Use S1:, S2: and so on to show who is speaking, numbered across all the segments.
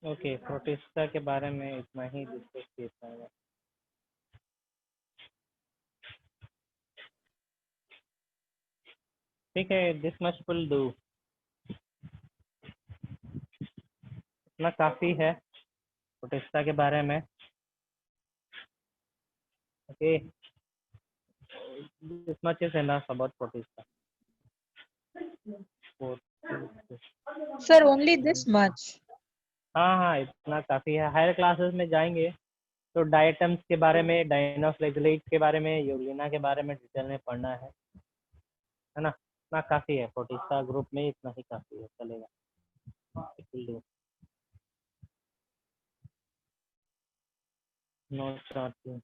S1: Okay, protista के बारे में इतना ही डिस्कस किया जाएगा। ठीक है, दिस मच विल डू, इतना काफ़ी है प्रोटिस्टा के बारे में। Okay, this much is enough about protista.
S2: Sir only this much?
S1: हाँ हाँ, इतना काफ़ी है। हायर क्लासेस में जाएंगे तो डायटम्स के बारे में, डाइनोफ्लेगेलेट्स के बारे में, यूग्लिना के बारे में डिटेल में पढ़ना है ना। इतना काफ़ी है, प्रोटिस्टा ग्रुप में इतना ही काफ़ी है, चलेगा। No charting.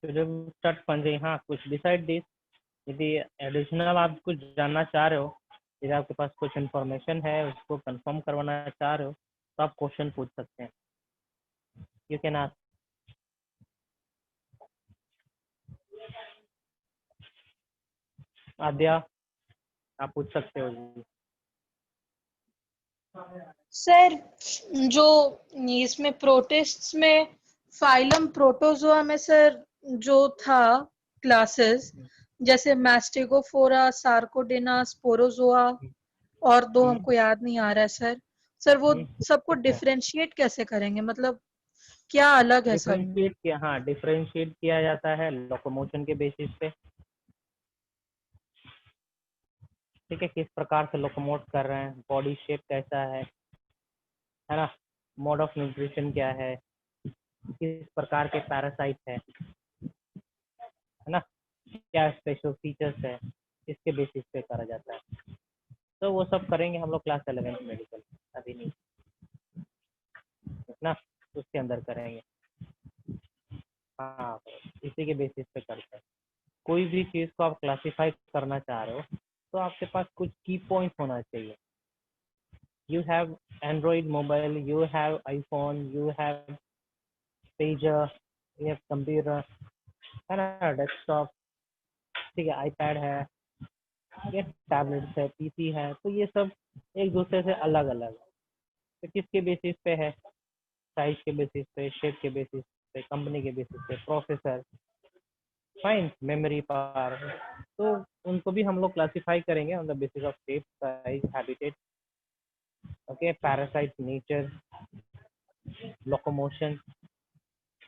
S1: स्टार्ट फंडिंग, हाँ, कुछ डिसाइड दिस। यदि एडिशनल आप कुछ जानना चाह रहे हो, यदि आपके पास कुछ इन्फॉर्मेशन है उसको कंफर्म करवाना चाह रहे हो, तो आप क्वेश्चन पूछ सकते हैं। You can ask. आद्या, आप पूछ सकते हो जी।
S2: सर जो इसमें प्रोटिस्ट्स में फाइलम प्रोटोजोआ में सर जो था क्लासेस, जैसे मैस्टेगोफोरा, सार्कोडेना, स्पोरोजोआ और दो हमको याद नहीं आ रहा है सर। सर वो सबको
S1: ठीक है,
S2: डिफरेंशिएट कैसे करेंगे, मतलब क्या अलग है सब में?
S1: डिफरेंशिएट किया, हाँ, डिफरेंशिएट किया जाता है लोकोमोशन के बेसिस पे। ठीक है, किस प्रकार से लोकोमोट कर रहे हैं, बॉडी शेप कैसा है ना, मोड ऑफ न्यूट्रिशन क्या है, किस प्रकार के पैरासाइट है ना, क्या स्पेशल फीचर्स है, इसके बेसिस पे करा जाता है। तो वो सब करेंगे हम लोग क्लास 11 मेडिकल, अभी नहीं ना, उसके अंदर करेंगे। हाँ, इसी के बेसिस पे करते हैं। कोई भी चीज़ को आप क्लासीफाई करना चाह रहे हो तो आपके पास कुछ की पॉइंट होना चाहिए। You have Android mobile, you have iPhone, you have pager, you have computer, है ना, डेस्कटॉप, ठीक है, आईपैड है, ये टैबलेट्स है, पीसी है, तो ये सब एक दूसरे से अलग अलग है। तो किसके बेसिस पे है? साइज के बेसिस पे, शेप के बेसिस पे, कंपनी के बेसिस पे, प्रोसेसर, फाइन, मेमोरी पावर। तो उनको भी हम लोग क्लासिफाई करेंगे on the basis of shape, size, habitat, okay, parasite, nature, locomotion,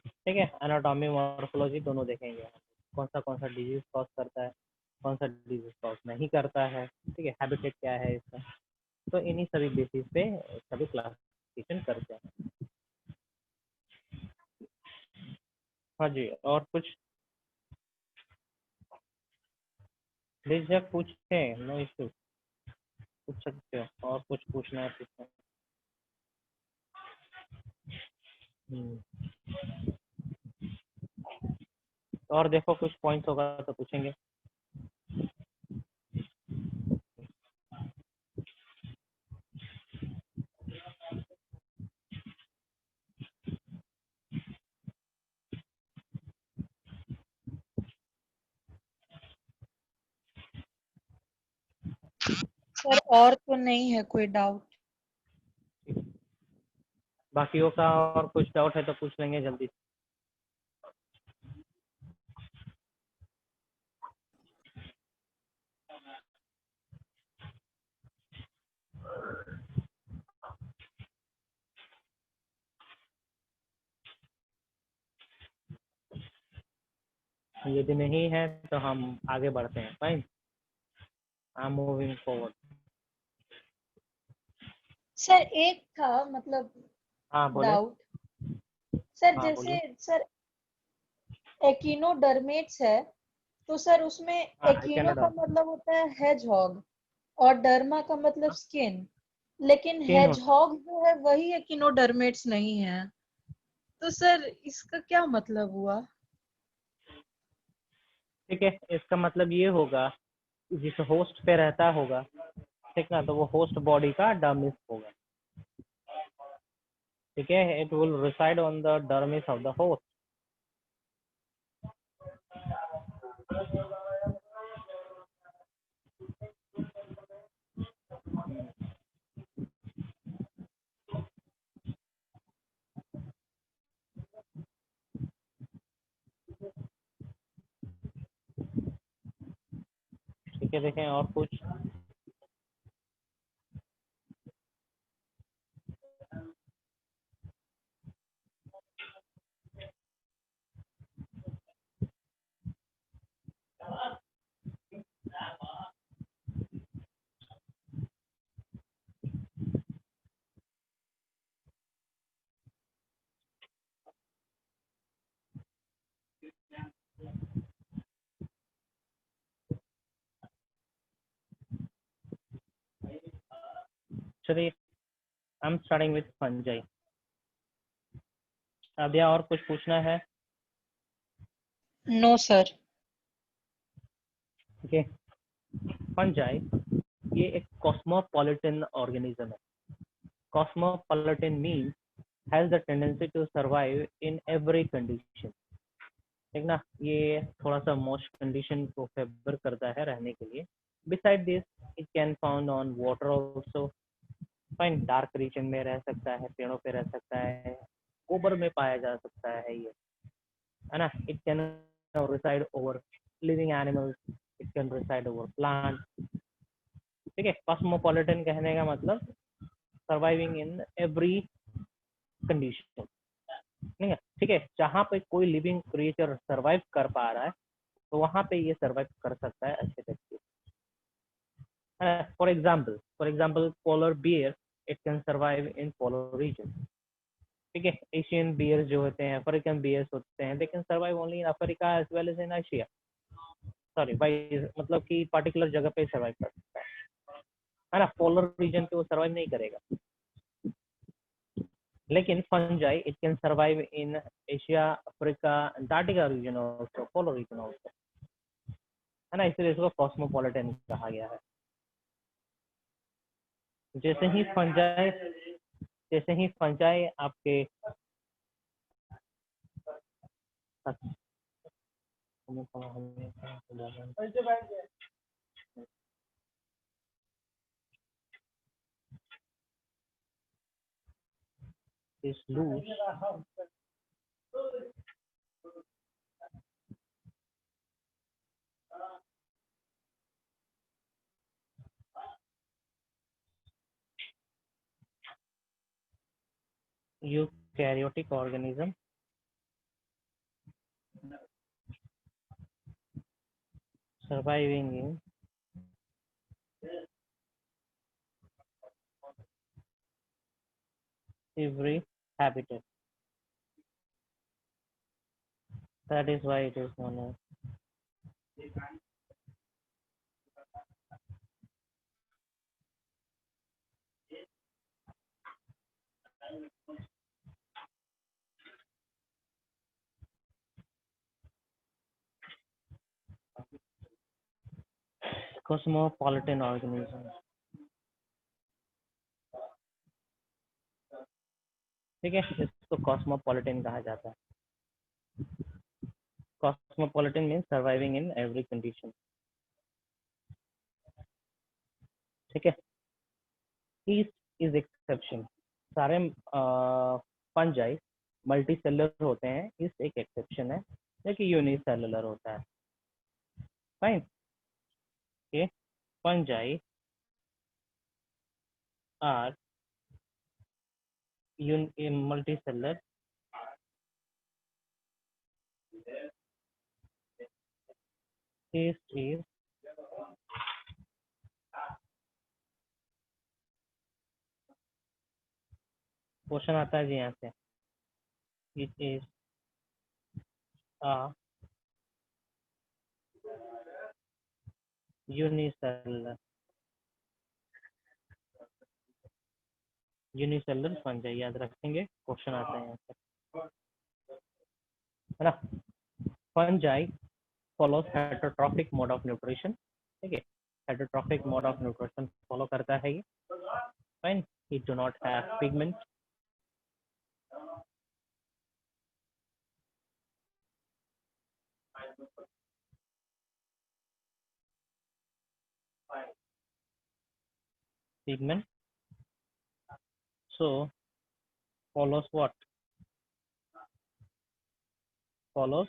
S1: ठीक है, एनाटॉमी, मॉर्फोलॉजी दोनों देखेंगे। कौन सा डिजीज कॉज करता है, कौन सा डिजीज कॉज नहीं करता है, ठीक है, हैबिटेट क्या है इसका। तो इन्हीं सभी बेसिस पे सभी क्लासिफिकेशन करते हैं। हाँ जी, और कुछ बेझिझक पूछे, नो इशू, पूछ सकते हो। और कुछ पूछना है पूछना। और देखो कुछ पॉइंट्स होगा तो पूछेंगे।
S2: सर और तो नहीं है कोई डाउट?
S1: बाकियों का और कुछ डाउट है तो पूछ लेंगे जल्दी। यदि नहीं है तो हम आगे बढ़ते हैं। Fine, I am moving forward.
S2: Sir एक था मतलब
S1: हाँ बोले।
S2: डाउट, सर
S1: हाँ
S2: जैसे
S1: बोलिए।
S2: सर एकिनोडर्मेट्स है, तो सर उसमें
S1: हाँ, आई
S2: एकिनो
S1: कैन
S2: का
S1: डन।
S2: मतलब होता है हेजहॉग और डर्मा का मतलब स्किन, लेकिन
S1: स्किन होता है।
S2: हेजहॉग जो है वही एकिनोडर्मेट्स नहीं है, तो सर इसका क्या मतलब हुआ?
S1: ठीक है, इसका मतलब ये होगा जिस होस्ट पे रहता होगा, ठीक ना, तो वो होस्ट बॉडी का डर्मिस होगा। ठीक है, it will reside on the dermis of the host. ठीक है, देखें और कुछ। चलिए, I'm starting with fungi. अब या और कुछ पूछना है?
S2: No sir.
S1: ठीक है, फंजाई ये एक कॉस्मोपॉलिटन ऑर्गेनिज्म है. Cosmopolitan means has the tendency to survive in every condition. ठीक ना, ये थोड़ा सा मॉइस्ट कंडीशन को फेवर करता है रहने के लिए. Beside this it can found on water also. Fine, dark region में रह सकता है, पेड़ों पे रह सकता है, गोबर में पाया जा सकता है ये, है ना. It can reside over living animals, it can reside over plant. ठीक है, कॉस्मोपॉलिटन कहने का मतलब सर्वाइविंग इन एवरी कंडीशन. नहीं है, ठीक है, जहाँ पे कोई लिविंग क्रिएचर सर्वाइव कर पा रहा है तो वहां पे ये सर्वाइव कर सकता है अच्छे तरीके से. For example polar bear, it can survive in polar region. ठीक है, एशियन बियर्स जो होते हैं, अफ्रीकन बियर्स होते हैं, they can survive only in Africa as well as in Asia. Sorry भाई, मतलब कि पर्टिकुलर जगह पे सर्वाइव कर सकता है ना. पोलर रीजन पे वो सर्वाइव नहीं करेगा. लेकिन fungi it can survive in Asia, Africa, Antarctica region also, polar region also, है ना. इसलिए इसको कॉस्मोपॉलिटन कहा गया है. जैसे ही फंजाई आपके is loose, eukaryotic organism surviving in every habitat. That is why it is known as cosmopolitan organism. ठीक है, इसको कॉस्मोपॉलिटन कहा जाता है. Cosmopolitan means surviving in every condition. ठीक है, ईस्ट इज एक्सेप्शन. सारे फंजाई मल्टी सेलुलर होते हैं, ईस्ट एक एक्सेप्शन है जो कि यूनिसेलुलर होता है. फाइन. ये fungi are multicellular. Yeast is question आता है जी यहाँ से. It is a unicellular fungi. याद रखेंगे, क्वेश्चन आता है यहाँ से, है ना. Fungi follows heterotrophic mode of nutrition. ठीक है, heterotrophic mode of nutrition follow करता है ये. Fine. It do not have pigment. pigment. So follows what? Follows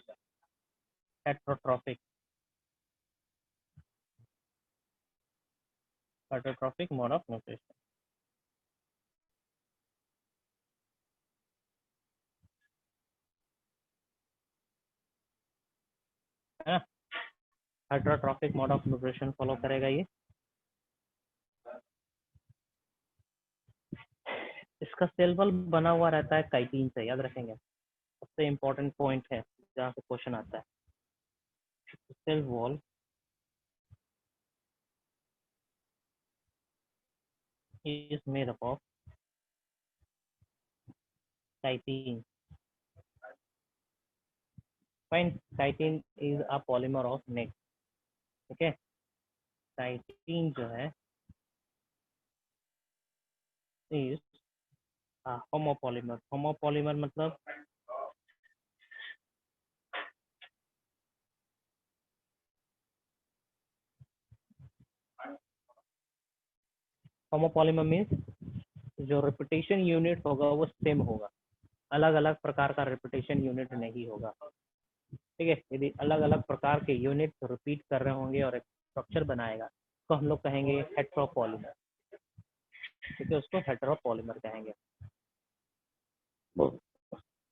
S1: heterotrophic mode of nutrition. है ना? Heterotrophic mode of nutrition follow करेगा ये। इसका सेल वॉल बना हुआ रहता है काइटिन से, याद रखेंगे, सबसे इम्पोर्टेंट पॉइंट है जहाँ से क्वेश्चन आता है। Cell wall is made up of chitin. Fine, chitin is a polymer of NEC. Okay, chitin जो है is a homopolymer. Homopolymer मतलब होमोपॉलीमर मीन्स जो रिपीटेशन यूनिट होगा वो सेम होगा, अलग अलग प्रकार का रिपीटेशन यूनिट नहीं होगा। ठीक है, यदि अलग अलग प्रकार के यूनिट रिपीट कर रहे होंगे और एक स्ट्रक्चर बनाएगा तो हम लोग कहेंगे हेट्रोपॉलीमर। ठीक है, उसको हेट्रोपॉलीमर कहेंगे।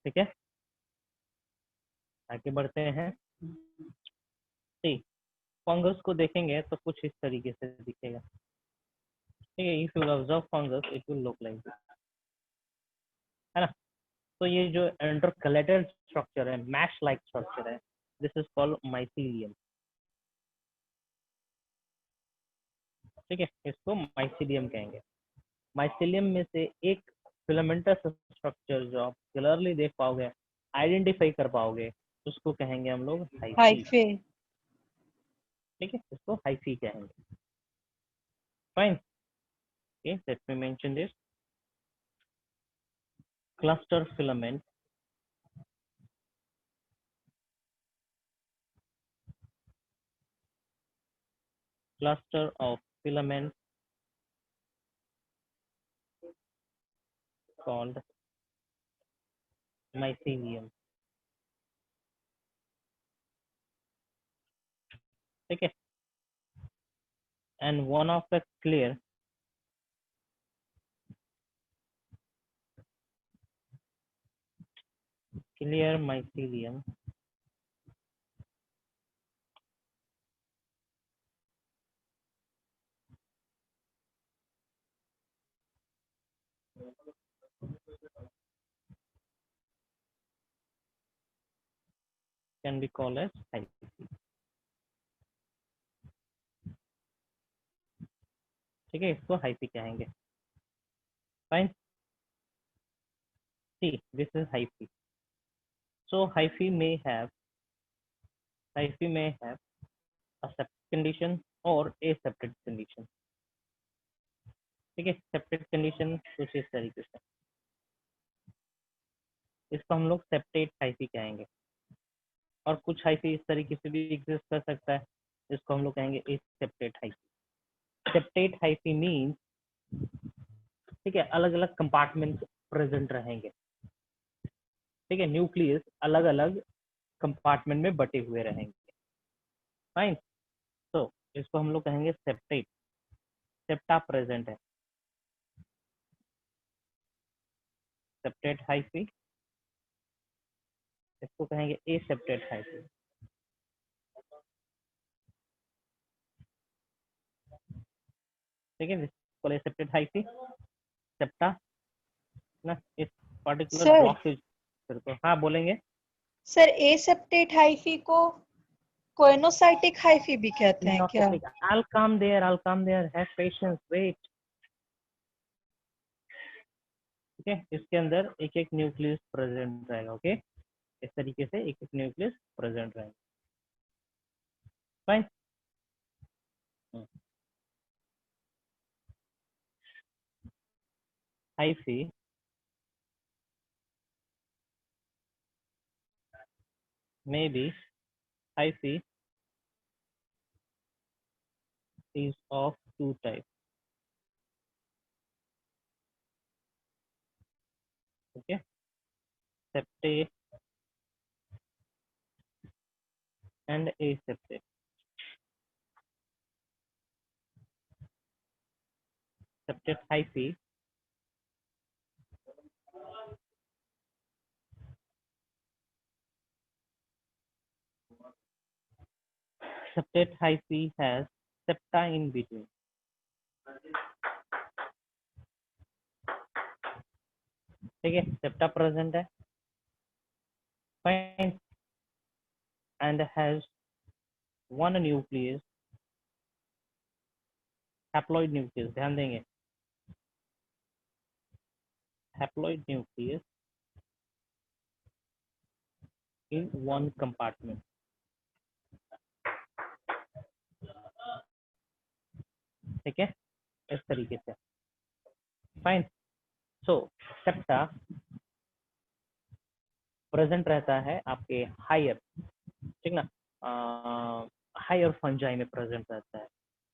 S1: ठीक है, आगे बढ़ते हैं। ठीक, फंगस को देखेंगे तो कुछ इस तरीके से दिखेगा। ठीक है, if you observe fungus it will look like this, है ना। तो ये जो इंटरकलेटेड स्ट्रक्चर है, मैश लाइक स्ट्रक्चर है, दिस इज कॉल्ड माइसीलियम। ठीक है, इसको माइसीलियम कहेंगे। माइसीलियम में से एक फिलामेंटस स्ट्रक्चर जो आप क्लियरली देख पाओगे, आइडेंटिफाई कर पाओगे, उसको कहेंगे हम लोग हाइफी। ठीक है, इसको हाइफी कहेंगे। Fine, okay, let me mention this. Cluster filament, cluster of filaments called mycelium. ठीक है, and one of the clear mycelium can be called as hyphae. ठीक है, इसको हाइफी कहेंगे। Fine, see this is hyphae. So hyphae may have a septic condition or aseptic condition. ठीक है, septate condition कुछ इस तरीके से, इसको हम लोग सेप्टेट हाइफी कहेंगे। और कुछ हाइफी इस तरीके से भी एग्जिस्ट कर सकता है, इसको हम लोग कहेंगे aseptate hyphae. Septate hyphae means, ठीक है, अलग अलग कंपार्टमेंट प्रेजेंट रहेंगे। ठीक है, न्यूक्लियस अलग अलग कंपार्टमेंट में बटे हुए रहेंगे। फाइन, तो इसको हम लोग कहेंगे सेप्टेट। सेप्टा प्रेजेंट है, सेप्टेट हाइफी। इसको कहेंगे एसेप्टेट हाइफी। ठीक है, इसको एसेप्टेट हाइफी, सेप्टा ना, इस पर्टिकुलर ब्लॉक से। तो हाँ, बोलेंगे
S2: सर एसेप्टेट हाइफी को कोइनोसाइटिक हाइफी भी कहते हैं क्या?
S1: I'll come there, have patience, wait. ठीक है, इसके अंदर एक एक न्यूक्लियस प्रेजेंट रहेगा। ओके, इस तरीके से एक एक न्यूक्लियस प्रेजेंट रहेगा। Fine, hyphae maybe hyphae is of two types. septate and aseptate. Septate hyphae has septa in between. ठीक है, septa present है, fine, and has one nucleus, haploid nucleus. ध्यान देंगे, haploid nucleus in one compartment. ठीक है, इस तरीके से, फाइन. सो सेप्टा प्रेजेंट रहता है आपके हायर, ठीक ना, हायर फंजाई में प्रेजेंट रहता है.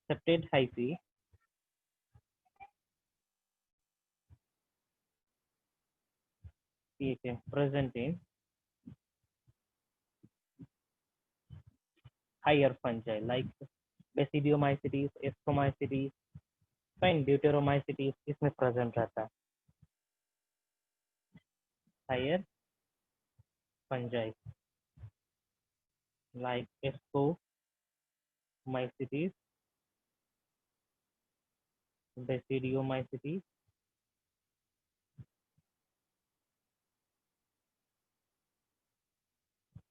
S1: सेप्टेट हाइफी ठीक है, present in higher fungi like basidiomycetes, ascomycetes, fine, deuteromycetes, इसमें प्रेजेंट रहता है. Higher fungi like Ascomycetes, Basidiomycetes,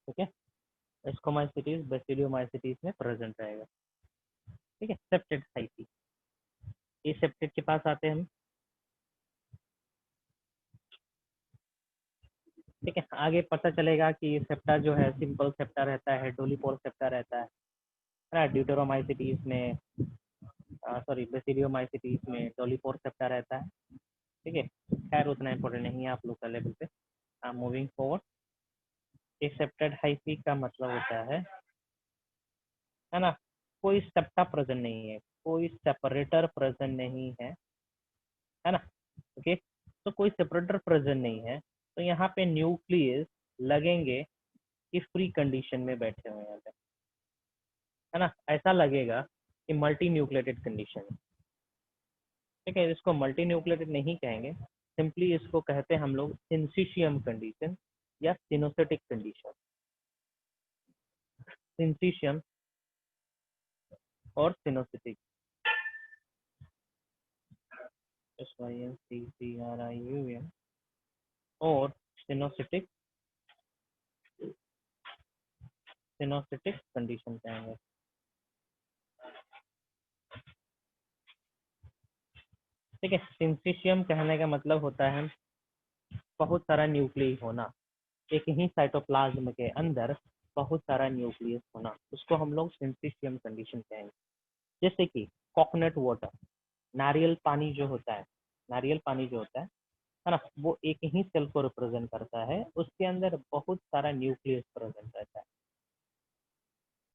S1: ठीक है, Ascomycetes, Basidiomycetes में प्रेजेंट रहेगा. ठीक है, सेप्टेट हाइफी. इस सेप्टेट के पास आते हैं हम. ठीक है, आगे पता चलेगा कि सेप्टा जो है सिंपल सेप्टा रहता है, डोलीपोर सेप्टा रहता है ना, ड्यूटेरोमाइसिटीज में, सॉरी बेसिडियोमाइसिटीज में डोलीपोर सेप्टा रहता है. ठीक है, खैर उतना इंपॉर्टेंट नहीं है आप लोग का लेवल पे. मूविंग फॉरवर्ड, एसेप्टेड हाइफी का मतलब होता है ना, कोई सेप्टा प्रेजेंट नहीं है, कोई सेपरेटर प्रेजेंट नहीं है ना. ओके, तो कोई सेपरेटर प्रेजेंट नहीं है, तो यहाँ पे न्यूक्लियस लगेंगे कि फ्री कंडीशन में बैठे हुए हैं, है ना. ऐसा लगेगा कि मल्टी न्यूक्लिएटेड कंडीशन. ठीक है, इसको मल्टी न्यूक्लिएटेड नहीं कहेंगे, सिंपली इसको कहते हैं हम लोग सिंसिशियम कंडीशन या सिनोसेटिक कंडीशन. सिंसिशियम और सिनोसेटिक, SYNCCRIUM, और सिनोसेटिक, सिनोसेटिक कंडीशन कहेंगे. ठीक है, सिंसिशियम कहने का मतलब होता है बहुत सारा न्यूक्लियस होना, एक ही साइटोप्लाज्म के अंदर बहुत सारा न्यूक्लियस होना, उसको हम लोग सिंसिशियम कंडीशन कहेंगे. जैसे कि कोकोनट वाटर, नारियल पानी जो होता है, नारियल पानी जो होता है ना, वो एक ही सेल को रिप्रेजेंट करता है, उसके अंदर बहुत सारा न्यूक्लियस प्रेजेंट रहता है.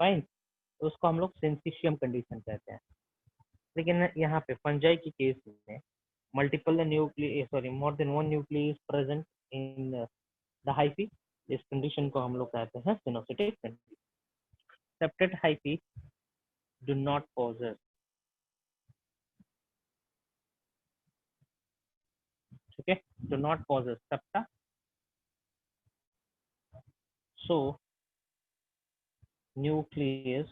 S1: फाइन, तो उसको हम लोग सिंसिशियम कंडीशन कहते हैं. लेकिन यहाँ पे फंजाई की केस में multiple nucleus, sorry more than one nucleus present in the hyphae, इस कंडीशन को हम लोग कहते हैं coenocytic condition. Septate hyphae do not possess, ठीक है, do not possess septa. So nucleus,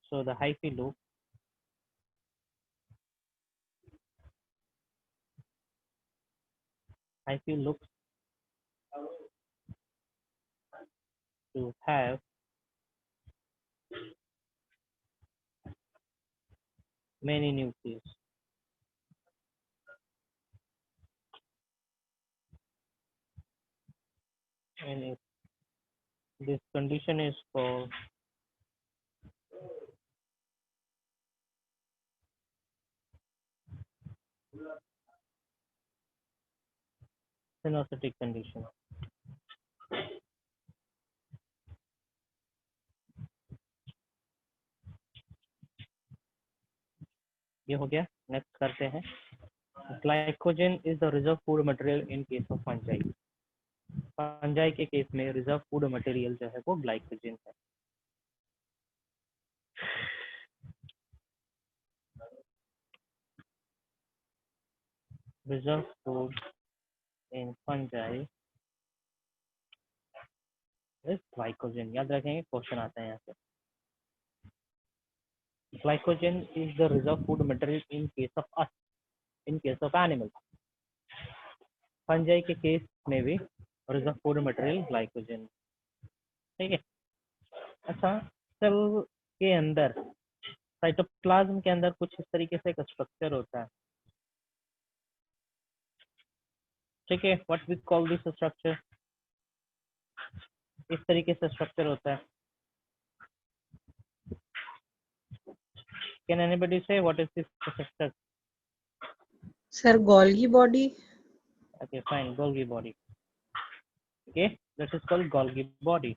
S1: so the hyphae loop, hyphae looks to have many nucleus. And this condition is called coenocytic condition. ये हो गया. नेक्स्ट करते हैं. Glycogen is the reserve food material in case of fungi. Fungi के case में reserve food material जो है वो ग्लाइकोजन है। Reserve food in fungi is glycogen. याद रखेंगे, क्वेश्चन आता है यहाँ से। Glycogen is the reserve food material in case of us, in case of animal. Fungi के केस में भी रिजर्व फूड मटेरियल ग्लाइकोजन। ठीक है। अच्छा, सेल के अंदर, साइटोप्लाज्म के अंदर कुछ इस तरीके से एक स्ट्रक्चर होता है। ठीक है, what we call this structure, इस तरीके से स्ट्रक्चर होता है। Can anybody say what is this structure?
S2: Sir Golgi body.
S1: Okay, fine, Golgi body. Okay, that is called Golgi body.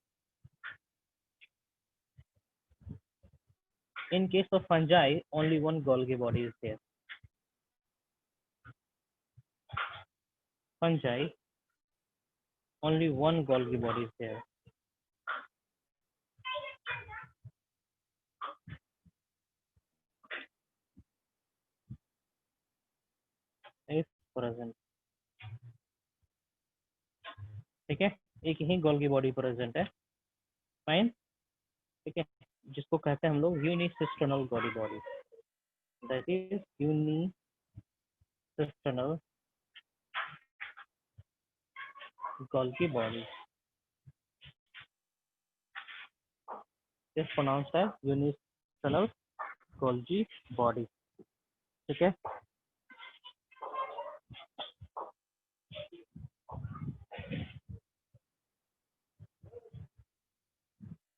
S1: In case of fungi, only one Golgi body is there. Fungi, only one Golgi body is there. Is present. ठीक है, एक ही Golgi body present है। Fine. ठीक है, जिसको कहते हैं हम लोग unicisternal Golgi body. That is unicisternal Golgi body is pronounced as unicisternal Golgi body. ठीक है,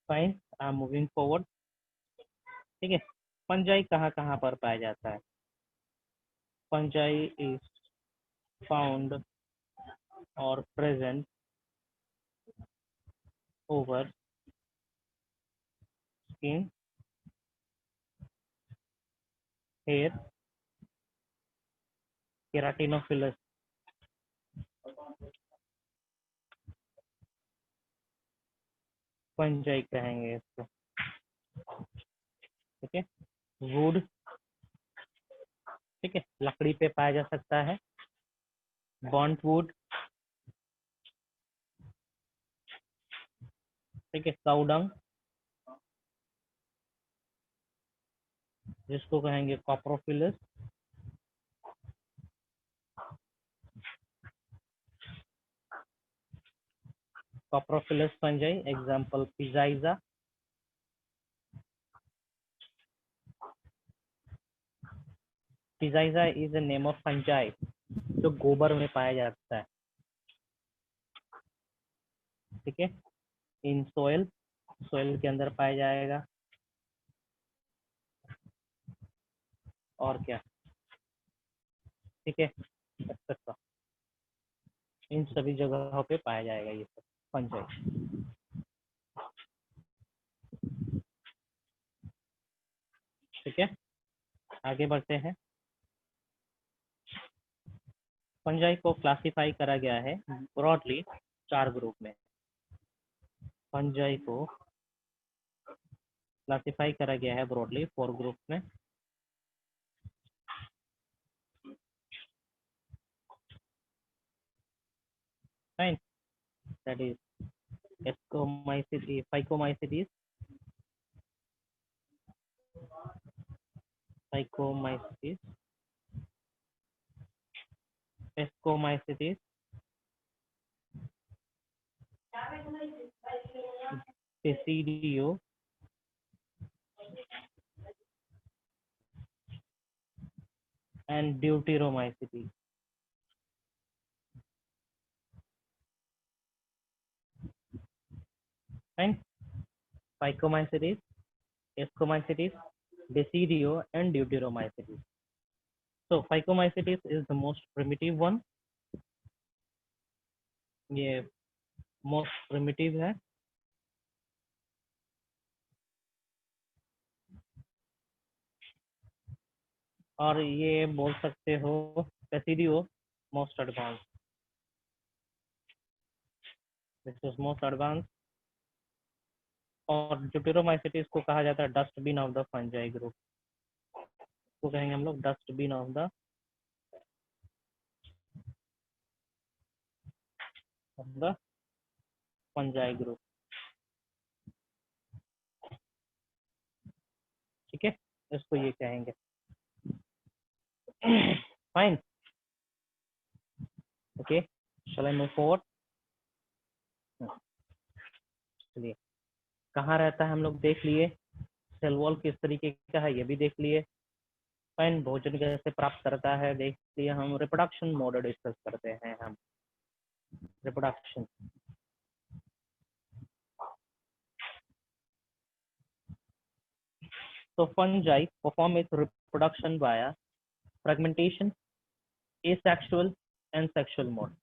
S1: fine, I am moving forward. ठीक है, फंजाई कहाँ कहाँ पर पाया जाता है? फंजाई इज फाउंड और present over skin, hair, keratinophilous. Fungi कहेंगे इसको। ठीक है, वुड, ठीक है, लकड़ी पे पाया जा सकता है। बॉन्ट वुड, ठीक है, काउडंग, जिसको कहेंगे coprophilous. Coprophilous fungi, example peziza. Peziza is a name of fungi जो गोबर में पाया जाता है। ठीक है, इन सोयल, सोयल के अंदर पाया जाएगा। और क्या? ठीक है, एक्सेट्रा, इन सभी जगहों पे पाया जाएगा ये सब फंजाई। ठीक है, आगे बढ़ते हैं। फंजाई को क्लासिफाई करा गया है ब्रॉडली 4 ग्रुप में। फंजाई को क्लासिफाई करा गया है ब्रॉडली 4 ग्रुप में। Fine, that is Ascomycetes, Phycomycetes, Phycomycetes, Ascomycetes, Basidio, and Deuteromycetes. Fine, Phycomycetes, Ascomycetes, Basidio, and Deuteromycetes. So Phycomycetes is the most primitive one. ये मोस्ट प्रिमिटिव है। और ये बोल सकते हो basidio most advance. This is most advance. और deuteromycetes को कहा जाता है dustbin of the fungi group, को कहेंगे हम लोग dustbin of the fungi group. ठीक है, इसको ये कहेंगे। Fine, okay, shall I move forward. चलिए, कहाँ रहता है हम लोग देख लिए, सेल वॉल किस तरीके का है ये भी देख लिए। फाइन, भोजन कैसे प्राप्त करता है देख लिए। हम रिप्रोडक्शन मोड डिस्कस करते हैं। हम reproduction, so fungi perform its reproduction via fragmentation, asexual and sexual mode.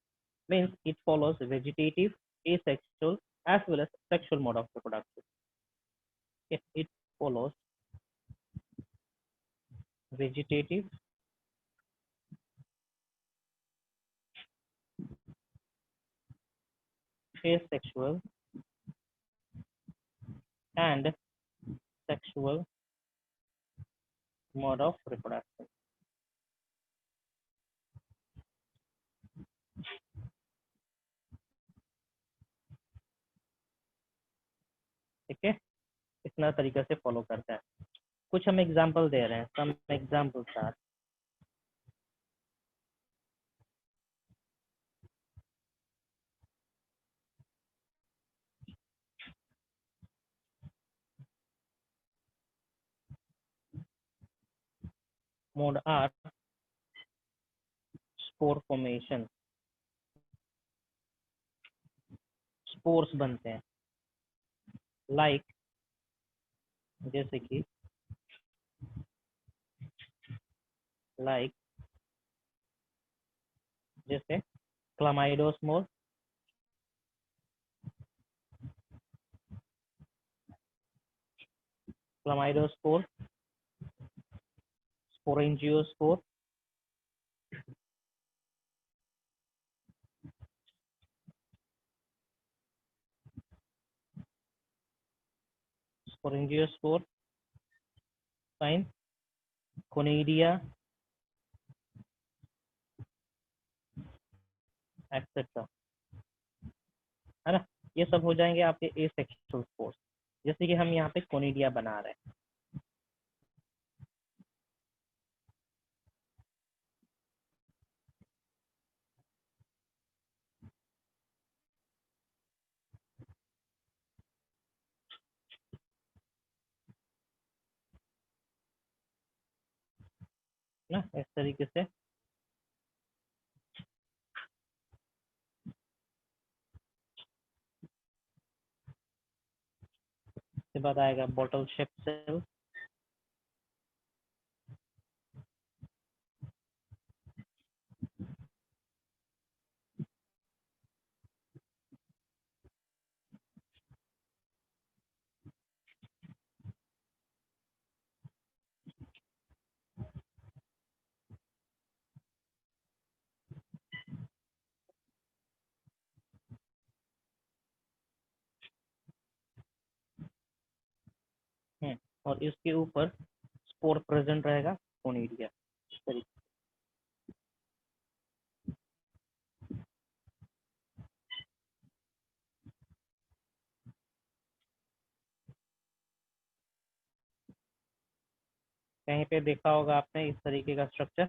S1: Means it follows vegetative, asexual as well as sexual mode of reproduction. It follows vegetative, asexual and sexual mode of reproduction. ठीक है, इतना तरीका से follow करता है। कुछ हम example दे रहे हैं, some examples are mode are spore formation, spores बनते हैं, लाइक जैसे कि लाइक जैसे chlamydospore, chlamydospore, sporangiospore, sporangiospore, fine, conidia etcetera, है ना। ये सब हो जाएंगे आपके एसेक्सुअल स्पोर्स, जैसे कि हम यहाँ पे कोनिडिया बना रहे हैं। ना इस तरीके से इसके बाद आएगा बॉटल शेप सेल, और इसके ऊपर स्पोर प्रेजेंट रहेगा कोनिडिया, इस तरीके। कहीं पे देखा होगा आपने इस तरीके का स्ट्रक्चर,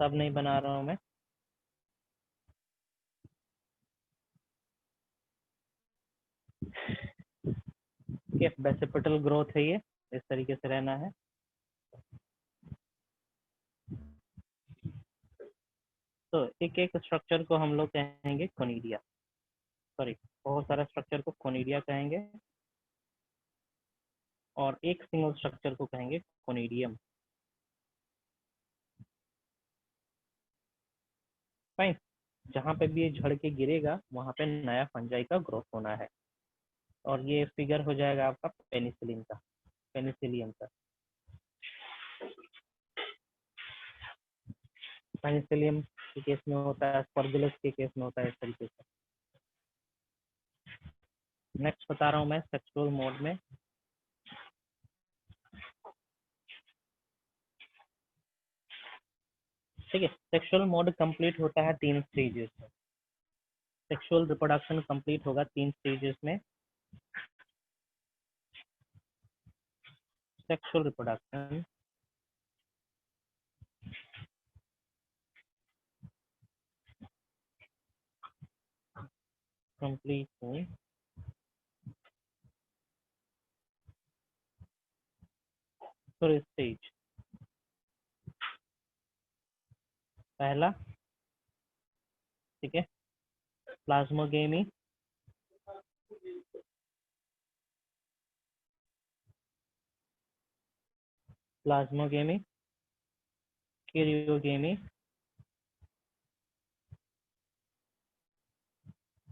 S1: सब नहीं बना रहा हूँ मैं। बेसिपिटल ग्रोथ है ये, इस तरीके से रहना है। तो एक एक स्ट्रक्चर को हम लोग कहेंगे कोनिडिया, सॉरी, बहुत सारा स्ट्रक्चर को कोनिडिया कहेंगे और एक सिंगल स्ट्रक्चर को कहेंगे कोनिडियम। फाइन, जहाँ पे भी ये झड़ के गिरेगा वहाँ पे नया फंजाई का ग्रोथ होना है। और ये फिगर हो जाएगा आपका पेनिसिलिन का, पेनिसिलियम का। पेनिसिलियम के केस में होता है, स्पर्गुलस के केस में होता है, इस तरीके से। नेक्स्ट बता रहा हूँ मैं सेक्सुअल मोड में। ठीक है, सेक्सुअल मोड कंप्लीट होता है 3 स्टेजेस में। सेक्सुअल रिप्रोडक्शन कंप्लीट होगा 3 स्टेजेस में। सेक्सुअल रिप्रोडक्शन कंप्लीट हो फर्स्ट स्टेज। पहला, ठीक है, plasmogamy. Plasmogamy, karyogamy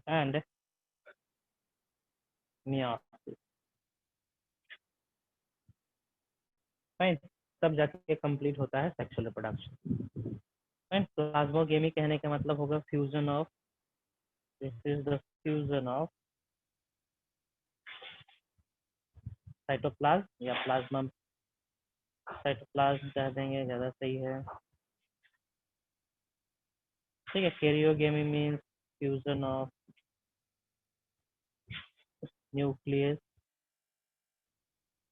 S1: and meiosis. Fine, तब जाके कंप्लीट होता है सेक्सुअल रिप्रोडक्शन। फाइन, प्लाज्मोगेमी कहने का मतलब होगा fusion of, this is the fusion of cytoplasm या प्लाज्मा, साइटोप्लाज्म कह देंगे ज़्यादा सही है। ठीक है, karyogamy means fusion of nucleus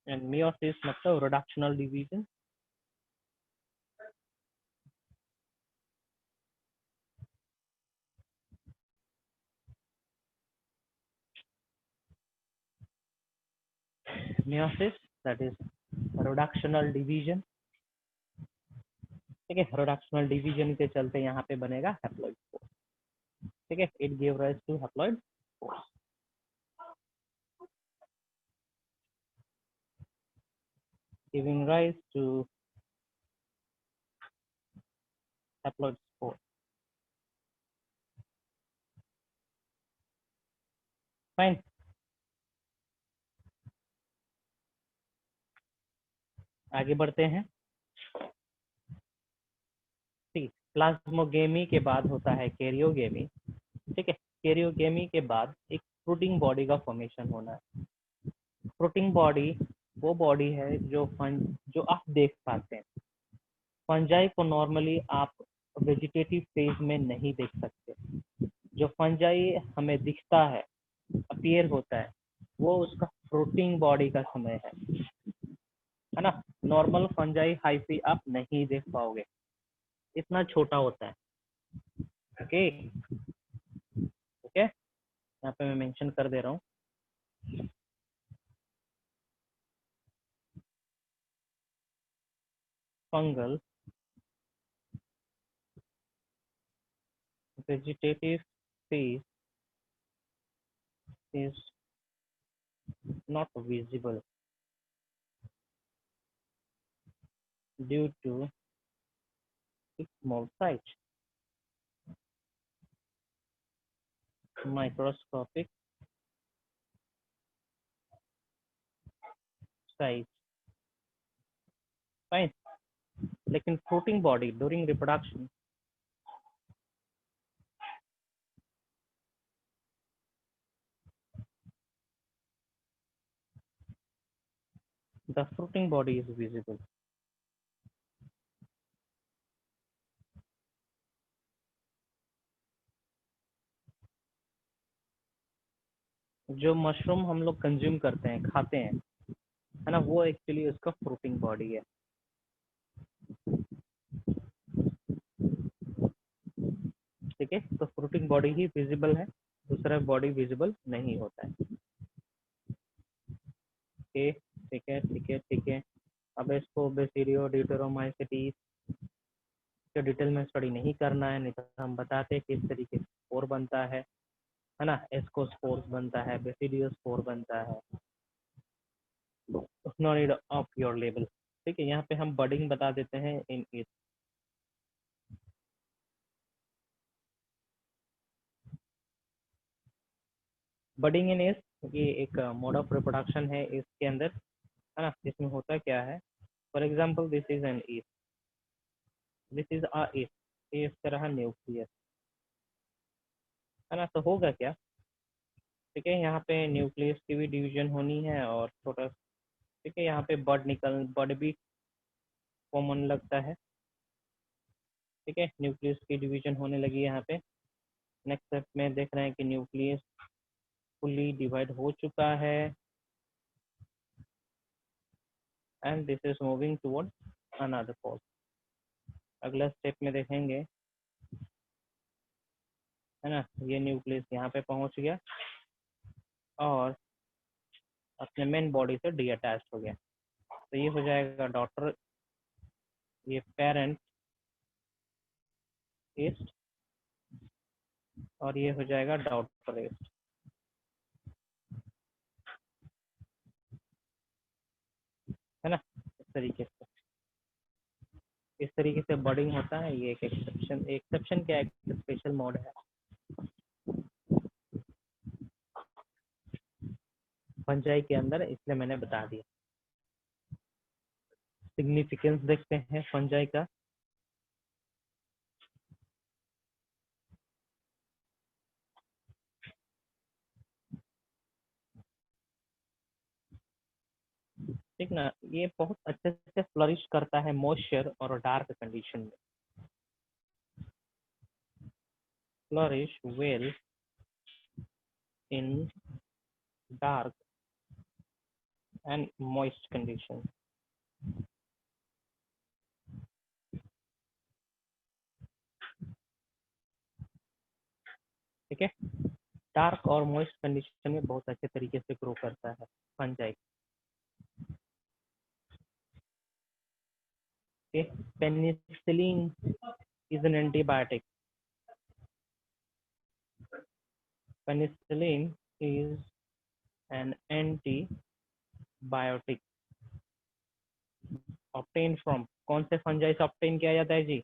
S1: and meiosis मतलब reductional division. meiosis, that is reductional division। ठीक है, reductional division के चलते यहाँ पे बनेगा हैप्लॉइड स्पोर। ठीक है, it gave rise to haploid spores, giving rise to haploid spore। Fine, आगे बढ़ते हैं। ठीक, प्लाज्मोगेमी के बाद होता है कैरियोगेमी। ठीक है, कैरियोगेमी के बाद एक फ्रूटिंग बॉडी का फॉर्मेशन होना है। फ्रूटिंग बॉडी वो बॉडी है जो आप देख पाते हैं। फंजाई को नॉर्मली आप वेजिटेटिव फेज में नहीं देख सकते। जो फंजाई हमें दिखता है, अपीयर होता है, वो उसका फ्रूटिंग बॉडी का समय है ना। नॉर्मल फंजाई हाइफी आप नहीं देख पाओगे, इतना छोटा होता है। ओके ओके, यहाँ पे मैं मेंशन कर दे रहा हूँ। Fungal vegetative phase is not visible due to its small size, microscopic size। फाइन, लेकिन fruiting body during reproduction the fruiting body is visible। जो मशरूम हम लोग कंज्यूम करते हैं, खाते हैं, है ना, वो एक्चुअली उसका फ्रूटिंग बॉडी है। ठीक है, तो फ्रूटिंग बॉडी ही विजिबल है, दूसरा बॉडी विजिबल नहीं होता है। ठीक है ठीक है ठीक है। अब इसको बेसिडियो ड्यूटेरोमाइसिटीज जो डिटेल में स्टडी नहीं करना है, नहीं तो हम बताते हैं किस तरीके से स्पोर बनता है ना। एस्कोस्पोर्स बनता है, बेसिडियोस्पोर बनता है, no need of your label. ठीक है, यहाँ पे हम बडिंग बता देते हैं इन इट। बडिंग इन इस, ये एक मोड ऑफ रिप्रोडक्शन है इसके अंदर, है ना। इसमें होता क्या है, for example this is an east, this is a east. ये इसका रहा न्यूक्लियस, है ना। तो होगा क्या, ठीक है, यहाँ पे न्यूक्लियस की भी डिवीजन होनी है और छोटा, ठीक है, यहाँ पे बड भी कॉमन लगता है, ठीक है। न्यूक्लियस की डिवीजन होने लगी यहाँ पे। नेक्स्ट स्टेप में देख रहे हैं कि न्यूक्लियस फुली डिवाइड हो चुका है and this is moving toward another pole. अगला स्टेप में देखेंगे, है ना, ये न्यूक्लियस यहाँ पे पहुंच गया और अपने मेन बॉडी से डी अटैच हो गया। तो ये हो जाएगा डॉटर, ये पेरेंट ईस्ट, और ये हो जाएगा डॉटर ईस्ट, है ना। इस तरीके से बर्डिंग होता है। ये एक एक्सेप्शन क्या है, एक स्पेशल मोड है फंजाई के अंदर, इसलिए मैंने बता दिया। सिग्निफिकेंस देखते हैं फंजाई का। ठीक ना, ये बहुत अच्छे से फ्लरिश करता है मॉइस्चर और डार्क कंडीशन में। Flourish well in dark and moist condition. ठीक है, डार्क और मॉइस्ट कंडीशन में बहुत अच्छे तरीके से ग्रो करता है fungi. Penicillin is an antibiotic. Penicillin is an antibiotic obtained from, कौन से फंजाई से ऑब्टेन किया जाता है जी?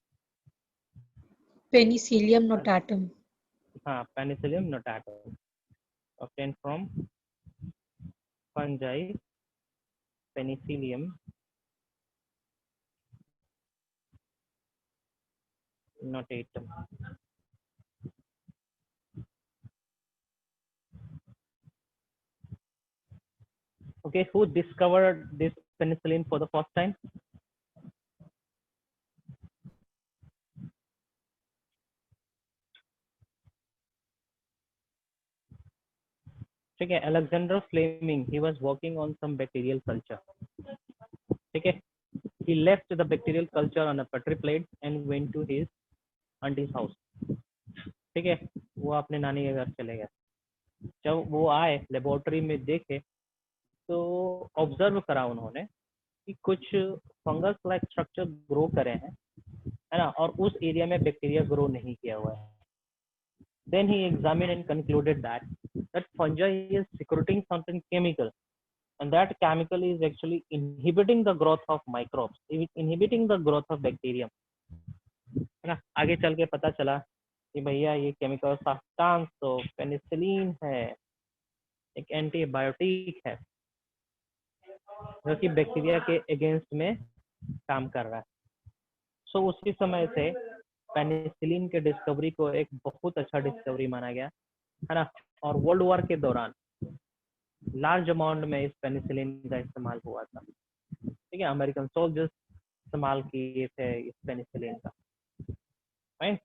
S2: Penicillium notatum.
S1: हाँ, penicillium notatum obtained from fungi Penicillium notatum. Okay, who discovered this penicillin for the first time? ठीक है, Alexander Fleming. He was working on some bacterial culture. ठीक है, he left the bacterial culture on a petri plate and went to his auntie's house. ठीक है, वो अपने नानी के घर चले गए। जब वो आए लेबोरेटरी में देखे तो ऑब्जर्व करा उन्होंने कि कुछ फंगस लाइक स्ट्रक्चर ग्रो करे हैं, है ना, और उस एरिया में बैक्टीरिया ग्रो नहीं किया हुआ है। Then he examined and concluded that fungi is secreting something chemical, and that chemical is actually inhibiting the growth of microbes, inhibiting the growth of bacterium, है ना। आगे चल के पता चला कि भैया ये केमिकल सब्सटेंस तो पेनिसिलिन है, एक एंटीबायोटिक है जो कि बैक्टीरिया के अगेंस्ट में काम कर रहा है। सो उसी समय से पेनिसिलिन के डिस्कवरी को एक बहुत अच्छा डिस्कवरी माना गया, है ना। और वर्ल्ड वॉर के दौरान लार्ज अमाउंट में इस पेनिसिलिन का इस्तेमाल हुआ था। ठीक है, अमेरिकन सोल्जर्स इस्तेमाल किए थे इस पेनिसिलिन का। Right,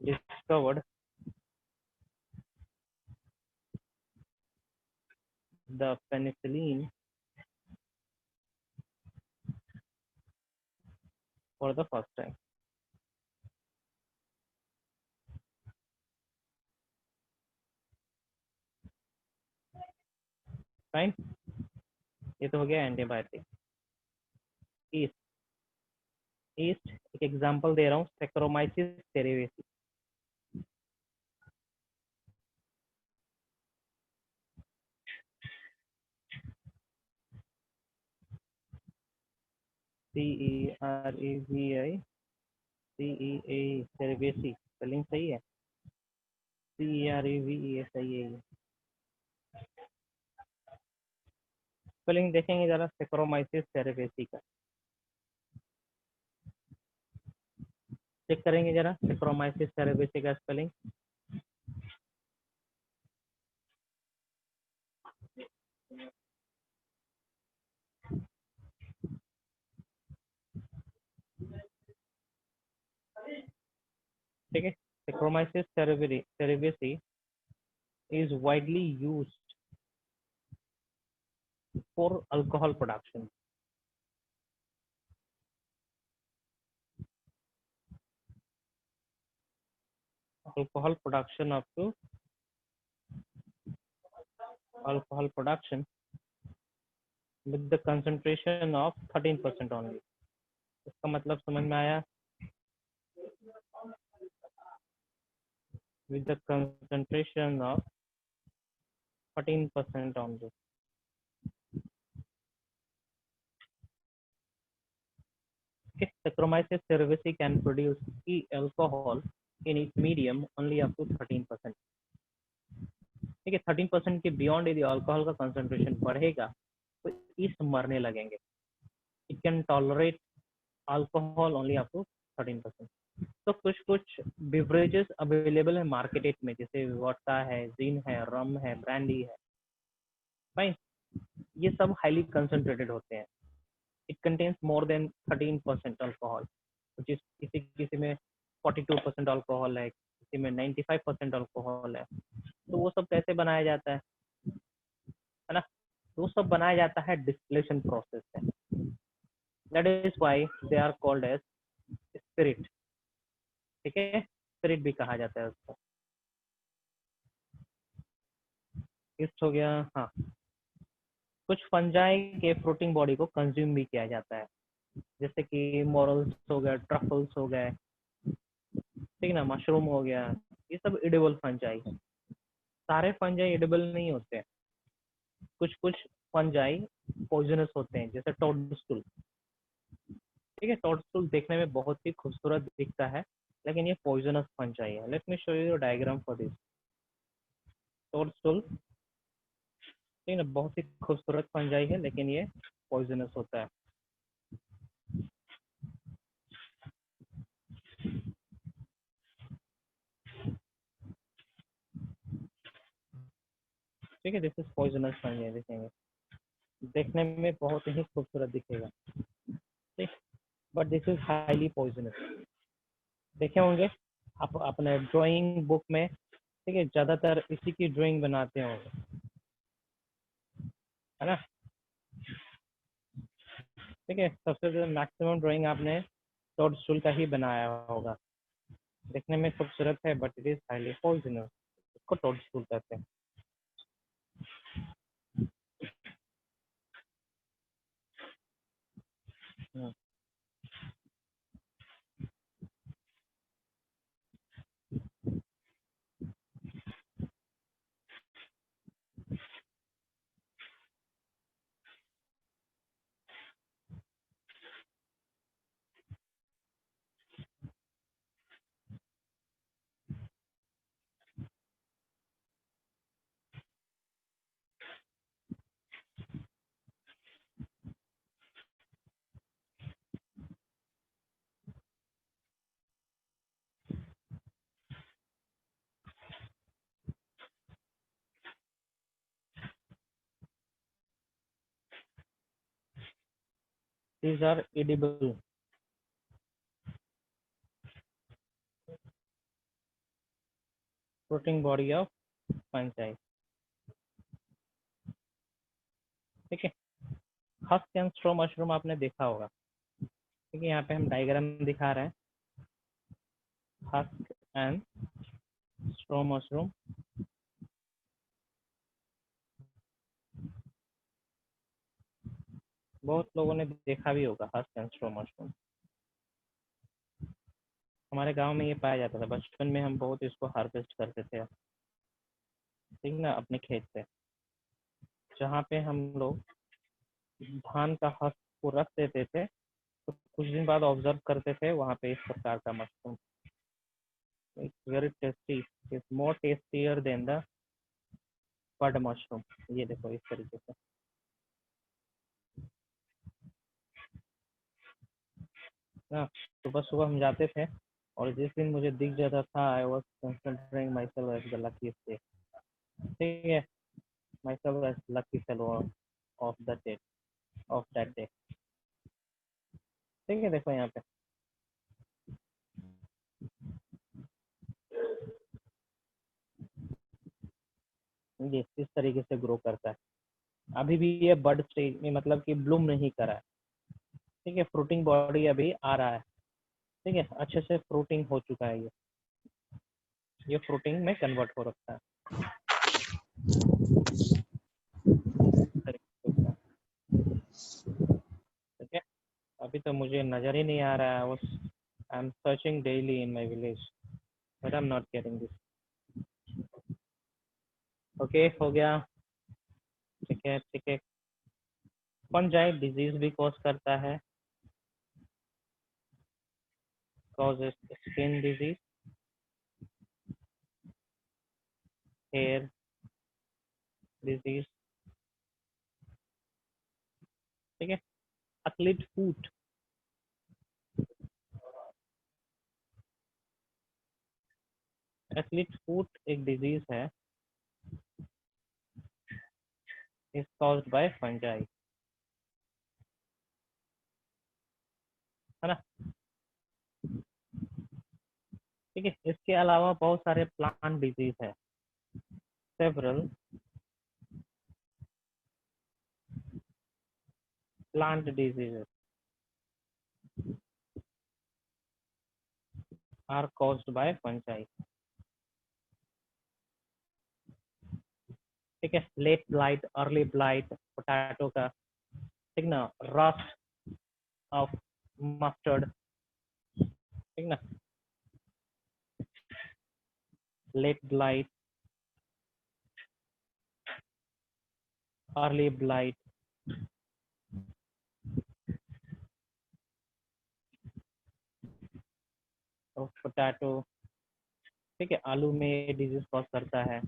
S1: discovered the penicillin for the first time. Right, ये तो हो गया एंटीबायोटिक। ईस्ट, ईस्ट एक एग्जांपल दे रहा हूँ, सेक्रोमाइसिस सेरेवेसी। CEREVI CEA सेरेवेसी, स्पेलिंग सही है? CEREVE सही है। स्पेलिंग देखेंगे जरा सेक्रोमाइसिस सेरेवेसी का। चेक करेंगे जरा Saccharomyces cerevisiae का स्पेलिंग। ठीक है, Saccharomyces cerevisiae is widely used for alcohol production. Alcohol production up to alcohol production with the concentration of 13% only. इसका मतलब समझ में आया? With the concentration of 13% only. Okay, Saccharomyces cerevisiae can produce alcohol in its medium only up to 13%. ठीक है, 13% के beyond यदि alcohol का कंसंट्रेशन बढ़ेगा तो ईस्ट मरने लगेंगे। It can tolerate alcohol only up to 13%। तो कुछ कुछ बिवरेजेस अवेलेबल है मार्केट में, जैसे वोडका है, जिन है, रम है, ब्रांडी है, फाइन, ये सब हाईली कंसंट्रेटेड होते हैं। It contains more than 13% alcohol, किसी किसी में 42% अल्कोहल है, किसी में 95% अल्कोहल है। तो वो सब कैसे बनाया जाता है ना? तो वो सब बनाया जाता है डिस्टिलेशन प्रोसेस से। That is why they are called as spirit. ठीक है, स्पिरिट भी कहा जाता है उसको। इस हो गया। हाँ, कुछ फंजाई के फ्रूटिंग बॉडी को कंज्यूम भी किया जाता है, जैसे कि मोरल्स हो गए, ट्रफल्स हो गए, ठीक ना, मशरूम हो गया, ये सब एडिबल फंजाई है। सारे फंजाई एडिबल नहीं होते, कुछ कुछ फंजाई पॉइजनस होते हैं, जैसे टोडस्टूल। ठीक है, टोडस्टूल देखने में बहुत ही खूबसूरत दिखता है, लेकिन ये पॉइजनस फंजाई है। Let me show you diagram for this toadstool. ठीक है ना, बहुत ही खूबसूरत फंजाई है, लेकिन ये पॉइजनस होता है। ठीक है, दिस इज पॉइजनस फंजाई, देखेंगे देखने में बहुत ही खूबसूरत दिखेगा, ठीक, but this is highly poisonous. देखे होंगे आप अपने ड्राइंग बुक में, ठीक है, ज्यादातर इसी की ड्राइंग बनाते होंगे, है ना? ठीक है, सबसे ज्यादा मैक्सिमम ड्राइंग आपने टोडस्टूल का ही बनाया होगा। देखने में खूबसूरत है, but it is highly poisonous, इसको टोडस्टूल कहते हैं। These are edible. Protein body of fungi. ठीक है, हस्क एंड स्ट्रो मशरूम आपने देखा होगा। ठीक है, यहाँ पे हम डायग्राम दिखा रहे हैं, हस्क एंड स्ट्रो मशरूम। बहुत लोगों ने देखा भी होगा हस्क एंड स्ट्रो मशरूम। हमारे गांव में ये पाया जाता था, बचपन में हम बहुत इसको हार्वेस्ट करते थे, ठीक ना, अपने खेत से। जहाँ पे हम लोग धान का हस्क को रख देते थे, तो कुछ दिन बाद ऑब्जर्व करते थे वहाँ पे इस प्रकार का mushroom. It's very tasty, it's more tastier than the bud mushroom. ये देखो इस तरीके से। ना, सुबह सुबह हम जाते थे और जिस दिन मुझे दिख जाता था I was considering myself as the lucky day, ठीक है, myself as lucky fellow of the day, of that day, ठीक है। देखो यहाँ पे ये इस तरीके से ग्रो करता है। अभी भी ये बड स्टेज में, मतलब कि ब्लूम नहीं करा है, ठीक है, फ्रूटिंग बॉडी अभी आ रहा है, ठीक है, अच्छे से फ्रूटिंग हो चुका है, ये फ्रूटिंग में कन्वर्ट हो रखा है, ठीक है। अभी तो मुझे नजर ही नहीं आ रहा है, I am searching daily in my village but I am not getting this. Okay, हो गया, ठीक है, ठीक है। फंजाई डिजीज भी कॉज करता है, causes skin disease, hair disease, ठीक है। एथलीट फूट, एथलीट फूट एक डिजीज है, इज कॉज्ड बाय फंजाई, है ना, ठीक है। इसके अलावा बहुत सारे प्लांट डिजीज है, several plant diseases are caused by fungi, ठीक है। Late blight, early blight potato का, ठीक ना, रस्ट ऑफ मस्टर्ड, ठीक ना, late blight, early blight, of potato, ठीक है, आलू में डिजीज कॉज करता है,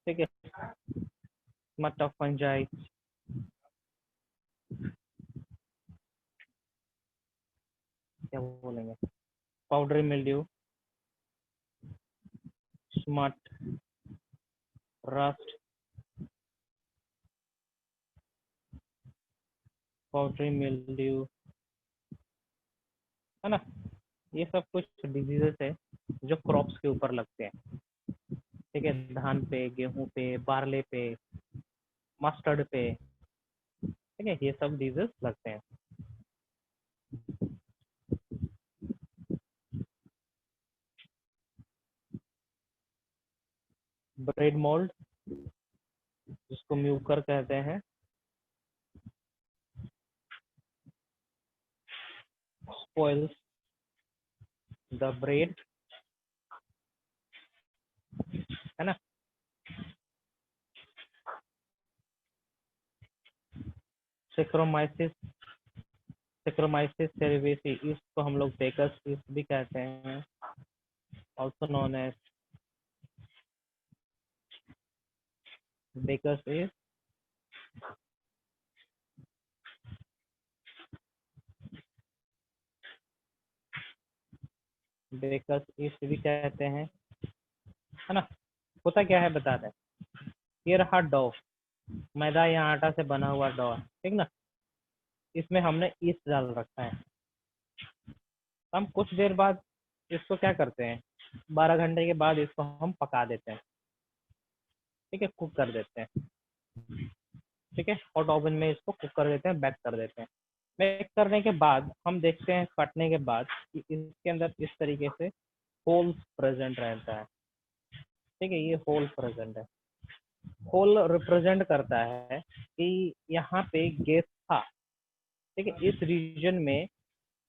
S1: ठीक है। स्मट ऑफ फंजाई, क्या बोलेंगे, powdery mildew, smut, rust, powdery mildew, है ना, ये सब कुछ डिजीजेस है जो क्रॉप्स के ऊपर लगते हैं, ठीक है, धान पे, गेहूं पे, बारले पे, मस्टर्ड पे, ठीक है, ये सब डिजीज लगते हैं। ब्रेड मोल्ड, जिसको म्यूकर कहते हैं, स्पॉइल्स द ब्रेड, है ना, सेक्रोमाइसिस, सेक्रोमाइसिस सेरेवेसी, इसको हम लोग बेकर्स यीस्ट भी कहते हैं, also known as baker's yeast, baker's yeast भी कहते हैं, है ना। होता क्या है बता दें, ये रहा डो, मैदा या आटा से बना हुआ डो, ठीक ना, इसमें हमने ईस्ट डाल रखा है, हम कुछ देर बाद इसको क्या करते हैं, 12 घंटे के बाद इसको हम पका देते हैं, ठीक है, कुक कर देते हैं, ठीक है, हॉट ओवन में इसको कुक कर देते हैं, बेक कर देते हैं। बेक करने के बाद हम देखते हैं कटने के बाद कि इसके अंदर इस तरीके से होल्स प्रेजेंट रहता है, ठीक है, ये होल प्रेजेंट है, होल रिप्रेजेंट करता है कि यहाँ पे गैस था, ठीक है, इस रीजन में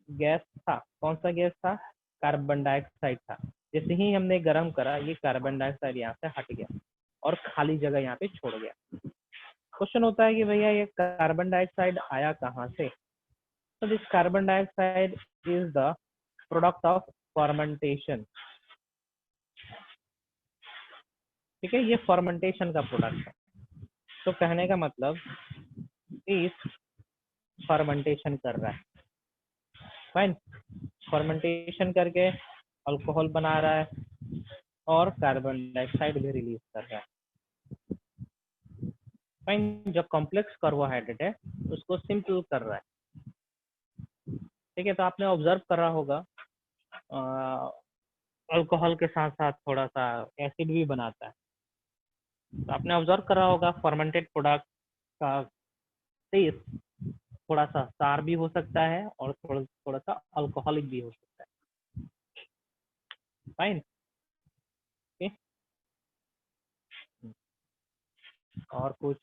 S1: गैस था, कौन सा गैस था, कार्बन डाइऑक्साइड था, जैसे ही हमने गर्म करा ये कार्बन डाइऑक्साइड यहाँ से हट गया और खाली जगह यहाँ पे छोड़ गया। क्वेश्चन होता है कि भैया ये कार्बन डाइऑक्साइड आया कहाँ से, तो this carbon dioxide is the product of fermentation, ठीक है, ये फर्मेंटेशन का प्रोडक्ट है। तो कहने का मतलब इस फर्मेंटेशन कर रहा है, फाइन, फर्मेंटेशन करके अल्कोहल बना रहा है और कार्बन डाइऑक्साइड भी रिलीज कर रहा है। फाइन, जो कॉम्प्लेक्स कार्बोहाइड्रेट है उसको सिंपल कर रहा है। ठीक है, तो आपने ऑब्जर्व कर रहा होगा अल्कोहल के साथ साथ थोड़ा सा एसिड भी बनाता है। तो आपने ऑब्जर्व करा होगा फर्मेंटेड प्रोडक्ट का टेस्ट थोड़ा सा सार भी हो सकता है और थोड़ा थोड़ा सा अल्कोहलिक भी हो सकता है। Fine, okay. और कुछ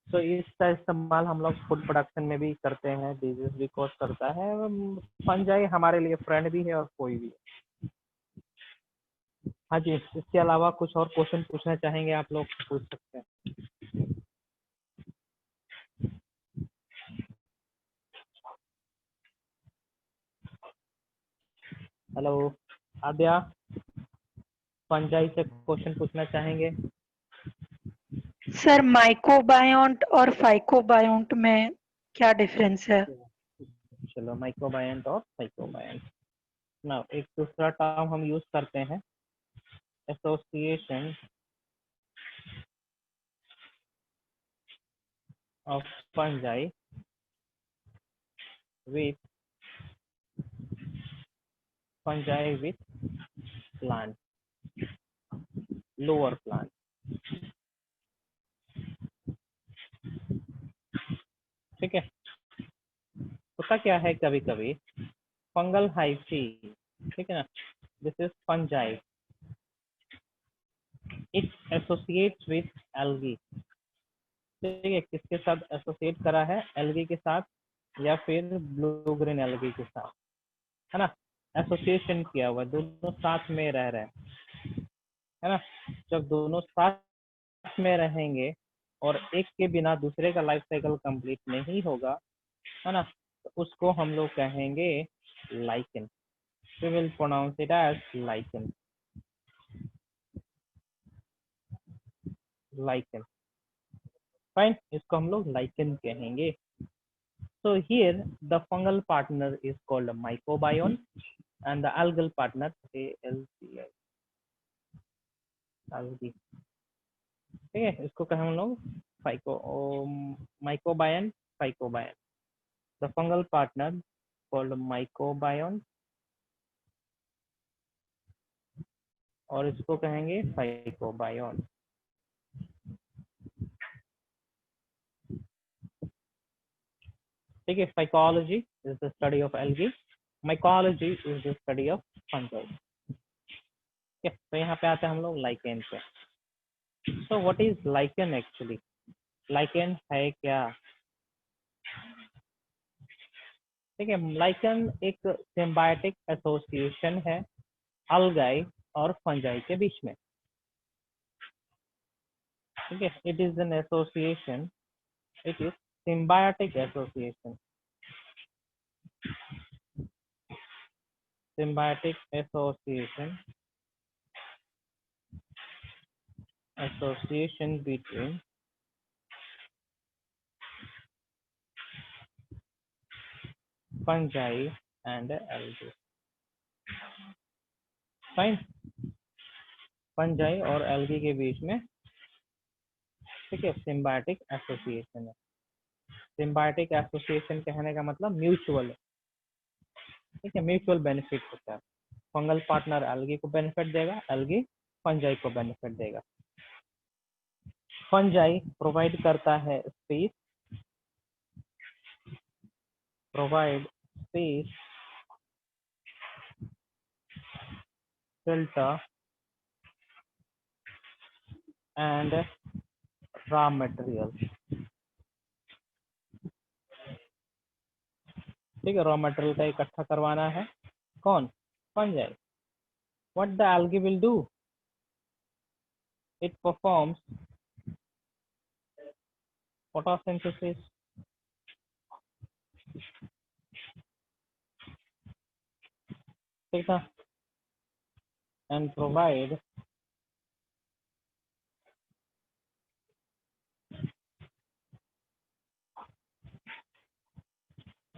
S1: तो इसका इस्तेमाल हम लोग फूड प्रोडक्शन में भी करते हैं, बिजनेस भी कॉज करता है। फंजाई हमारे लिए फ्रेंड भी है और कोई भी है। हाँ जी, इसके अलावा कुछ और क्वेश्चन पूछना चाहेंगे आप लोग पूछ सकते हैं। हेलो आद्या, फंजाई से क्वेश्चन पूछना चाहेंगे?
S2: सर माइक्रोबायोन्ट और फाइकोबायोन्ट में क्या डिफरेंस है?
S1: चलो, माइक्रोबायोन्ट और फाइकोबायोन्ट ना, एक दूसरा टर्म हम यूज करते हैं, association of fungi with plant, lower plant. ठीक है, होता क्या है कभी कभी फंगल हाइफी, ठीक है ना, this is fungi, it associates with algae. ठीक है, किसके साथ एसोसिएट करा है? एल्गी के साथ या फिर ब्लू ग्रीन एल्गी के साथ, है ना। एसोसिएशन किया हुआ, दोनों साथ में रह रहे हैं, है ना। जब दोनों साथ में रहेंगे और एक के बिना दूसरे का लाइफ साइकिल कंप्लीट नहीं होगा, है ना, तो उसको हम लोग कहेंगे lichen. We will pronounce it as lichen, lichen. Fine, इसको हम लोग लाइकेन कहेंगे। So here the fungal partner is called a mycobiome and the algal partner ALCI, algae। ठीक है, इसको कहें हम लोग phyco mycobiont, phycobiont. The fungal partner called mycobiont और इसको कहेंगे फाइकोबायन। ठीक है, phycology is the study of algae, mycology is the study of fungal. तो यहाँ पे आते हैं हम लोग लाइकेन पे। So what is lichen actually? Lichen है क्या? ठीक है, लाइकेन एक सिम्बायोटिक एसोसिएशन है अलगाई और फंजाई के बीच में। ठीक है, it is an association, it is symbiotic association, symbiotic association between fungi and algae। Fine, fungi और एल्गी के बीच में, ठीक है, सिम्बायोटिक एसोसिएशन है। सिम्बायोटिक एसोसिएशन कहने का मतलब म्यूचुअल है। ठीक है, म्यूचुअल बेनिफिट होता है। फंगल पार्टनर एल्गी को बेनिफिट देगा, एल्गी फंजाई को बेनिफिट देगा। फंजाई प्रोवाइड करता है space, provide space, filter and raw material। ठीक है, रॉ मटेरियल का इकट्ठा करवाना है, कौन? Fungi. What the algae will do? It performs photosynthesis, ठीक है, and provide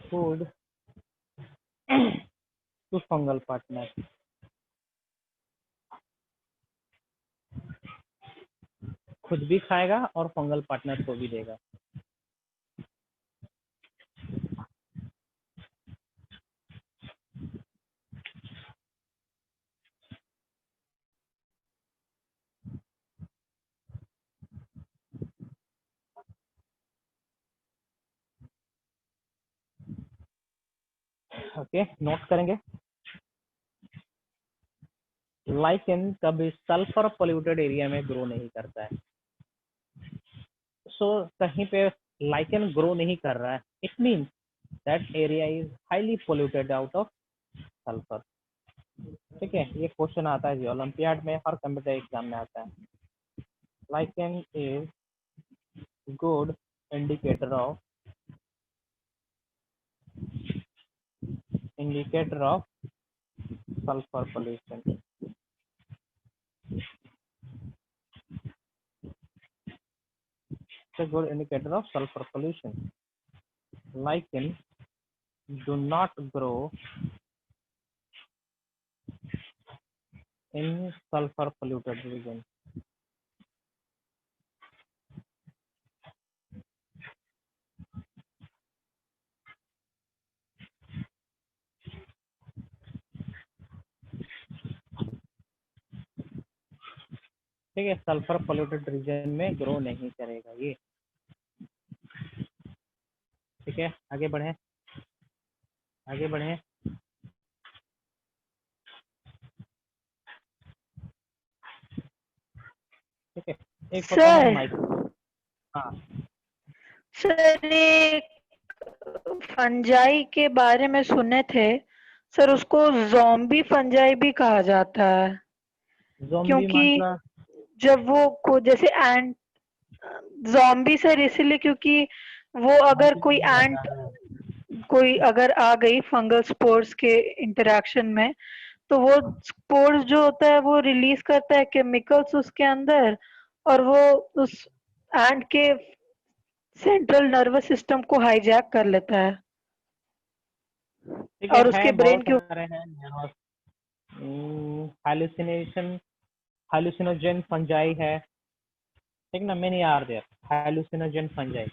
S1: food to fungal partner. खुद भी खाएगा और फंगल पार्टनर को भी देगा। ओके, नोट करेंगे। लाइकेन कभी सल्फर पोल्यूटेड एरिया में ग्रो नहीं करता है। सो कहीं पे लाइकेन ग्रो नहीं कर रहा है, it means that area is highly polluted out of sulphur. ठीक है, ये क्वेश्चन आता है जी ओलंपियाड में, हर कंप्यूटर एग्जाम में आता है। Lichen is good indicator of sulphur pollution. A good indicator of sulfur pollution. Lichen do not grow in sulfur polluted region. ठीक है, सल्फर पोल्यूटेड रीजन में ग्रो नहीं करेगा ये। ठीक है, आगे बढ़े, आगे बढ़े। ठीक है, एक होता है माइक्रो। हाँ
S2: सर, एक फंजाई के बारे में सुने थे सर, उसको ज़ॉम्बी फंजाई भी कहा जाता है,
S1: ज़ॉम्बी
S2: क्योंकि
S1: मतलब
S2: जब वो को जैसे एंट ज़ॉम्बी सर इसलिए क्योंकि वो अगर कोई
S1: मल्टीपल जाता
S2: एंट
S1: है।
S2: कोई अगर आ गई फंगल स्पोर्स के इंटरेक्शन में, तो वो स्पोर्स जो होता है वो रिलीज करता है केमिकल्स उसके अंदर, और वो उस एंट के सेंट्रल नर्वस सिस्टम को हाईजैक कर लेता है
S1: ठीक है,
S2: और उसके ब्रेन
S1: बहुत
S2: के।
S1: सारे हैं। हालुसिनेशन, हालुसिनोजेन फंजाई है। ठीक ना, मैंने यार दे हालुसिनोजेन फंजाई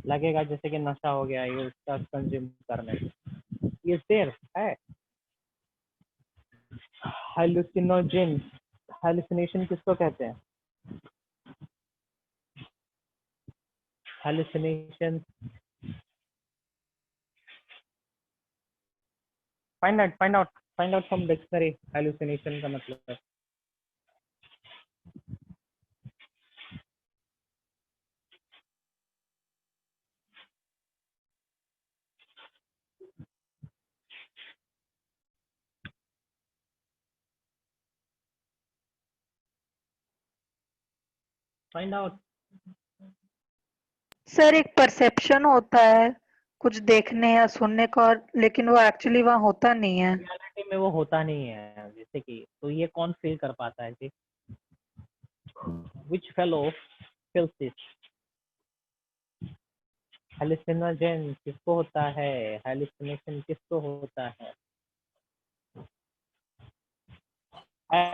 S1: लगेगा जैसे कि नशा हो गया ये उसका कंज्यूम करने, ये देर है। हालुसिनोजेन, हालुसिनेशन किसको कहते हैं? Hallucination, find out from dictionary. Hallucination का मतलब है फाइंड आउट।
S2: सर, एक परसेप्शन होता है कुछ देखने या सुनने का, और लेकिन वो एक्चुअली वहाँ होता नहीं है।
S1: रियलिटी में वो होता नहीं है, जैसे कि तो ये कौन फील कर पाता है जी? विच फेलो फील्स दिस? हालुसिनोजेन किसको होता है? हालुसिनेशन किसको होता है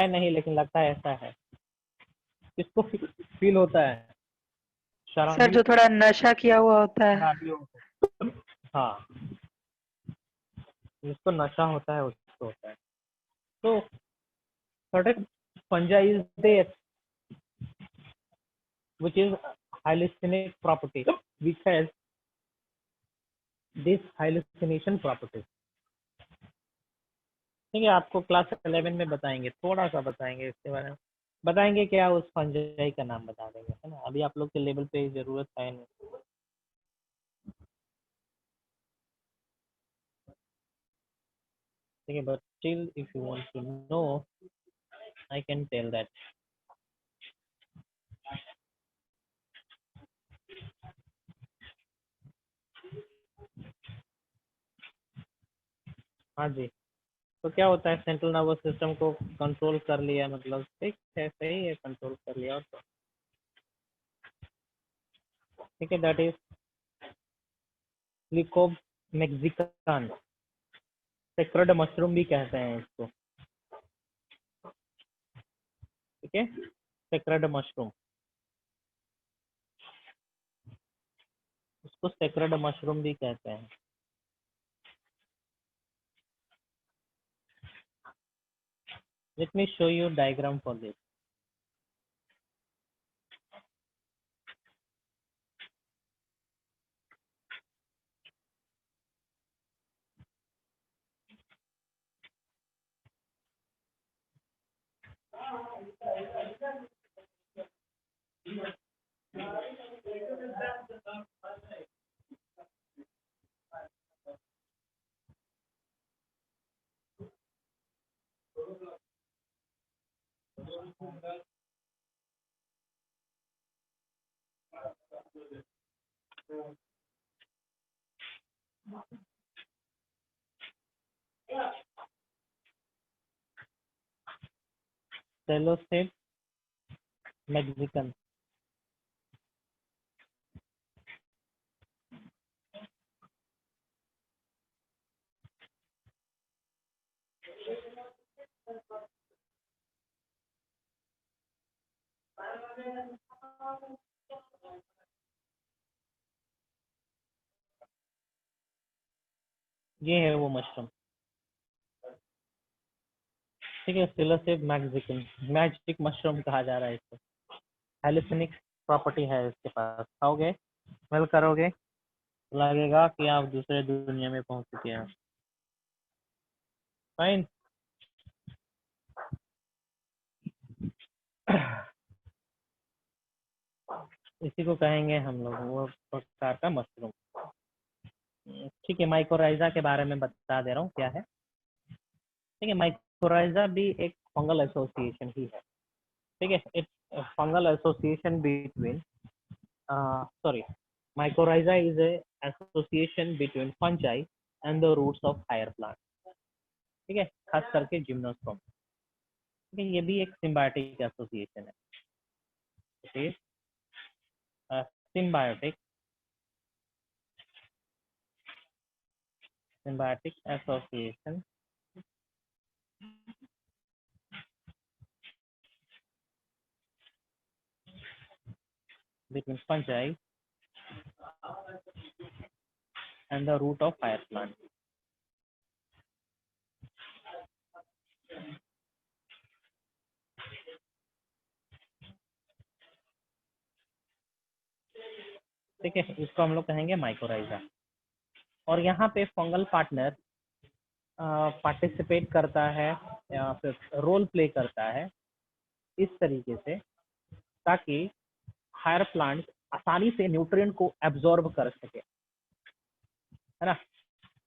S1: नहीं, लेकिन लगता है ऐसा है। किसको फील होता है?
S2: सर,
S1: शराबी,
S2: जो थोड़ा नशा किया हुआ होता है।
S1: शराबियों को। हाँ, जिसको नशा होता है उसको होता है। तो certain fungi is there which is hallucinate property, which has this hallucination property। ठीक है, आपको क्लास 11 में बताएंगे, थोड़ा सा बताएंगे इसके बारे में, बताएंगे क्या उस फंजाई का नाम बता देंगे, है ना। अभी आप लोग के लेवल पे जरूरत है नहीं। ठीक है, but still if you want to know I can tell that. हाँ जी, तो क्या होता है, सेंट्रल नर्वस सिस्टम को कंट्रोल कर लिया, मतलब ठीक है, सही है, कंट्रोल कर लिया। और तो ठीक है, दैट इज लिकोब मैक्सिकन। सेक्रेड मशरूम भी कहते हैं इसको, ठीक है, सेक्रेड मशरूम, इसको सेक्रेड मशरूम भी कहते हैं। Let me show you diagram for this. Cellophane mexican, ये है वो मशरूम, ठीक है। सिलोसेब मैक्सिकन, मैजिक मशरूम कहा जा रहा है इसको। हेलिसिनिक प्रॉपर्टी है इसके पास, खाओगे, स्मेल करोगे, लगेगा कि आप दूसरे दुनिया में पहुंच चुके हैं। फाइन। इसी को कहेंगे हम लोग वो प्रकार का मशरूम, ठीक है। माइकोराइजा के बारे में बता दे रहा हूँ क्या है, ठीक है। माइकोराइजा भी एक फंगल एसोसिएशन ही है, ठीक है। It's fungal association between sorry, mycorrhiza is a association between fungi and the roots of higher plants, ठीक है, खास करके जिम्नोस्पर्म, ठीक है। ये भी एक सिम्बायोटिक एसोसिएशन है, it is symbiotic association between fungi and the root of higher plant, ठीक है। इसको हम लोग कहेंगे माइकोराइजा। और यहाँ पे फंगल पार्टनर पार्टिसिपेट करता है या फिर रोल प्ले करता है इस तरीके से, ताकि हायर प्लांट आसानी से न्यूट्रिएंट को एब्जॉर्ब कर सके, है ना।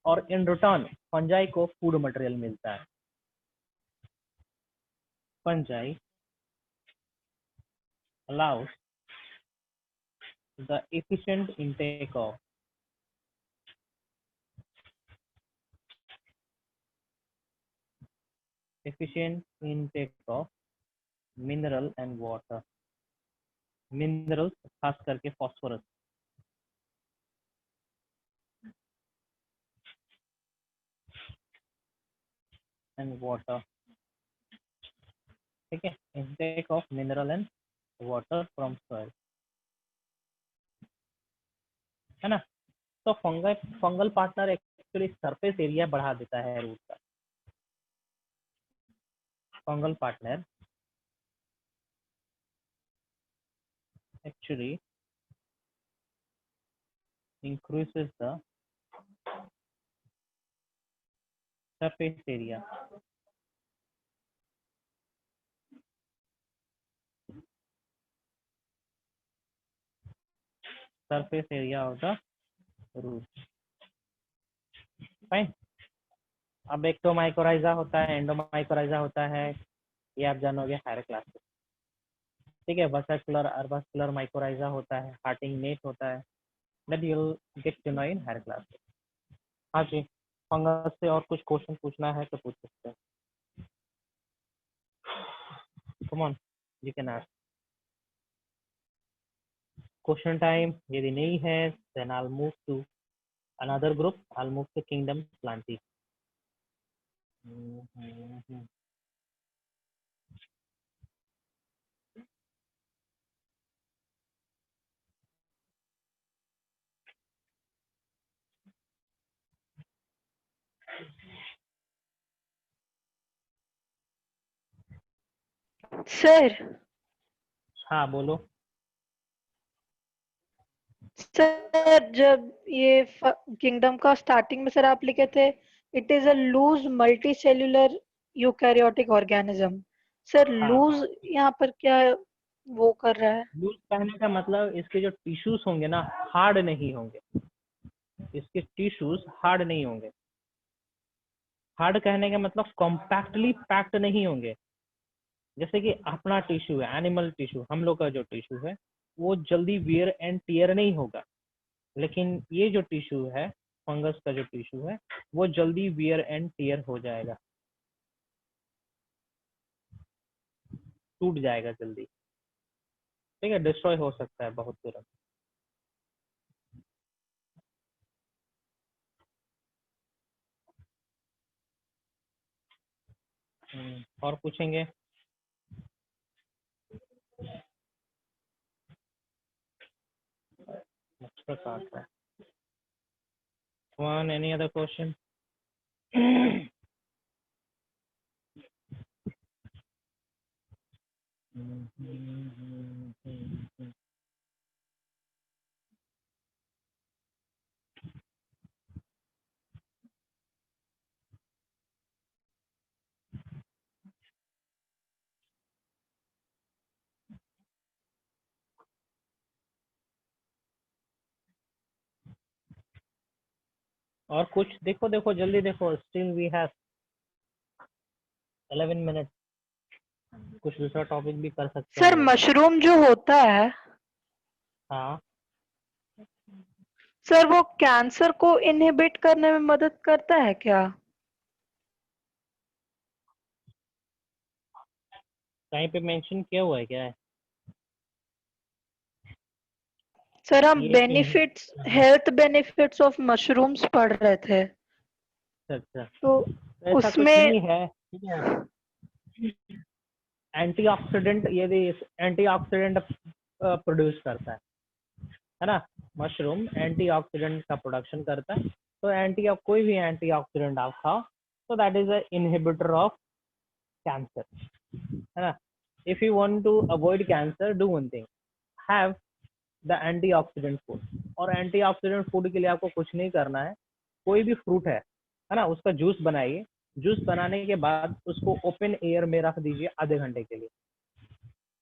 S1: और इन रिटर्न फंजाई को फूड मटेरियल मिलता है। Fungi allows the efficient intake of mineral and water, minerals खास करके फॉस्फोरस एंड वाटर, ठीक है। Intake of mineral and water from soil, है ना। तो fungal partner actually surface area बढ़ा देता है रूट का। Fungal partner actually increases the surface area of the root, fine. अब एक तो माइकोराइजा होता है, एंडोमाइकोराइजा होता है, ये आप जानोगे हायर क्लास में, ठीक है। वसाकुलर अर्वास्कुलर माइकोराइजा होता है, हार्टिंग नेट होता है, that you will get to know in higher class. हाँ जी, फंगस से और कुछ क्वेश्चन पूछना है तो पूछ सकते हैं, come on you can ask question time. यदि नहीं है then I will move to another group, I'll move to kingdom plantae।
S2: Sir
S1: हाँ बोलो।
S2: सर जब ये किंगडम का स्टार्टिंग में सर आप लिखे थे it is a loose multicellular eukaryotic organism, sir
S1: हाँ
S2: लूज यहाँ पर क्या वो कर रहा है?
S1: लूज कहने का मतलब इसके जो टिश्यूज होंगे ना हार्ड नहीं होंगे, इसके टिश्यूज हार्ड नहीं होंगे। हार्ड कहने का मतलब कॉम्पैक्टली पैक्ड नहीं होंगे। जैसे कि अपना टिश्यू है, एनिमल टिश्यू, हम लोग का जो टिश्यू है वो जल्दी वियर एंड टीयर नहीं होगा, लेकिन ये जो टिश्यू है, फंगस का जो टिश्यू है, वो जल्दी वियर एंड टीयर हो जाएगा, टूट जाएगा जल्दी। ठीक है, डिस्ट्रॉय हो सकता है बहुत तुरंत। और पूछेंगे? मच्छर काट रहा है। One, any other question? और कुछ देखो, देखो जल्दी देखो, स्टिल वी हैव 11 मिनट। कुछ दूसरा टॉपिक भी कर सकते हैं
S2: सर
S1: हम लोग।
S2: मशरूम जो होता है
S1: हाँ,
S2: सर वो कैंसर को इनहिबिट करने में मदद करता है क्या?
S1: कहीं पे मेंशन किया हुआ है क्या है?
S2: सर हम
S1: ये
S2: benefits, health benefits of mushrooms पढ़ रहे थे
S1: अच्छा,
S2: तो
S1: ऐसा कुछ
S2: उसमें
S1: नहीं है। ठीक है, एंटीऑक्सीडेंट, यदि एंटीऑक्सीडेंट प्रोड्यूस करता है ना, मशरूम एंटीऑक्सीडेंट का प्रोडक्शन करता है। तो कोई भी एंटीऑक्सीडेंट आप खाओ तो that is a inhibitor of cancer, है ना। If you want to avoid cancer, do one thing, have the antioxidant food. और एंटीऑक्सीडेंट फूड के लिए आपको कुछ नहीं करना है, कोई भी फ्रूट है ना, उसका जूस बनाइए। जूस बनाने के बाद उसको ओपन एयर में रख दीजिए आधे घंटे के लिए,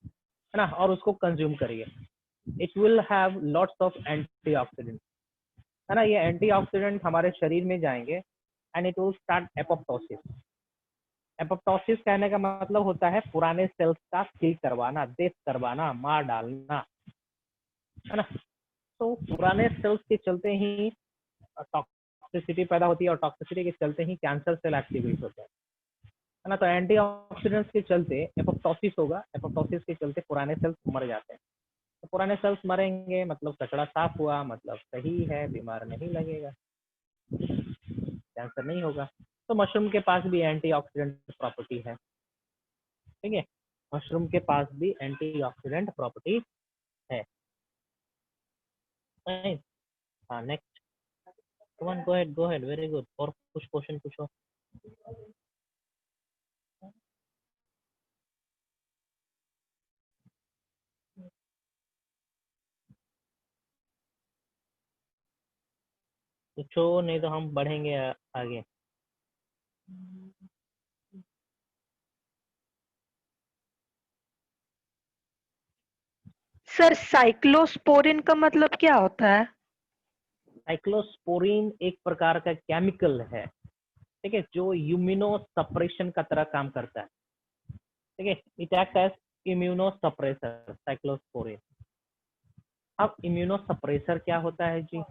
S1: है ना, और उसको कंज्यूम करिए। It will have lots of antioxidant, है ना। ये एंटीऑक्सीडेंट हमारे शरीर में जाएंगे and it will start apoptosis. Apoptosis कहने का मतलब होता है पुराने सेल्स का किल करवाना, डेथ करवाना, मार डालना, है ना। तो पुराने सेल्स के चलते ही टॉक्सिसिटी पैदा होती है, और टॉक्सिसिटी के चलते ही कैंसर सेल एक्टिवेट होता है ना। तो एंटीऑक्सीडेंट्स के चलते एपोप्टोसिस होगा, एपोप्टोसिस के चलते पुराने सेल्स मर जाते हैं। तो पुराने सेल्स मरेंगे मतलब कचरा साफ हुआ, मतलब सही है, बीमार नहीं लगेगा, कैंसर नहीं होगा। तो मशरूम के पास भी एंटीऑक्सीडेंट प्रॉपर्टी है। ठीक है, मशरूम के पास भी एंटीऑक्सीडेंट प्रॉपर्टी है। हाँ, next. Come on, go ahead, very good. और कुछ क्वेश्चन पूछो। पूछो, नहीं तो हम बढ़ेंगे आगे।
S2: सर साइक्लोस्पोरिन का मतलब क्या होता है?
S1: साइक्लोस्पोरिन एक प्रकार का केमिकल है, ठीक है, जो इम्यूनो सप्रेशन का तरह काम करता है। ठीक है, it act as immunosuppressor, cyclosporin. अब इम्यूनो सप्रेसर क्या होता है जी?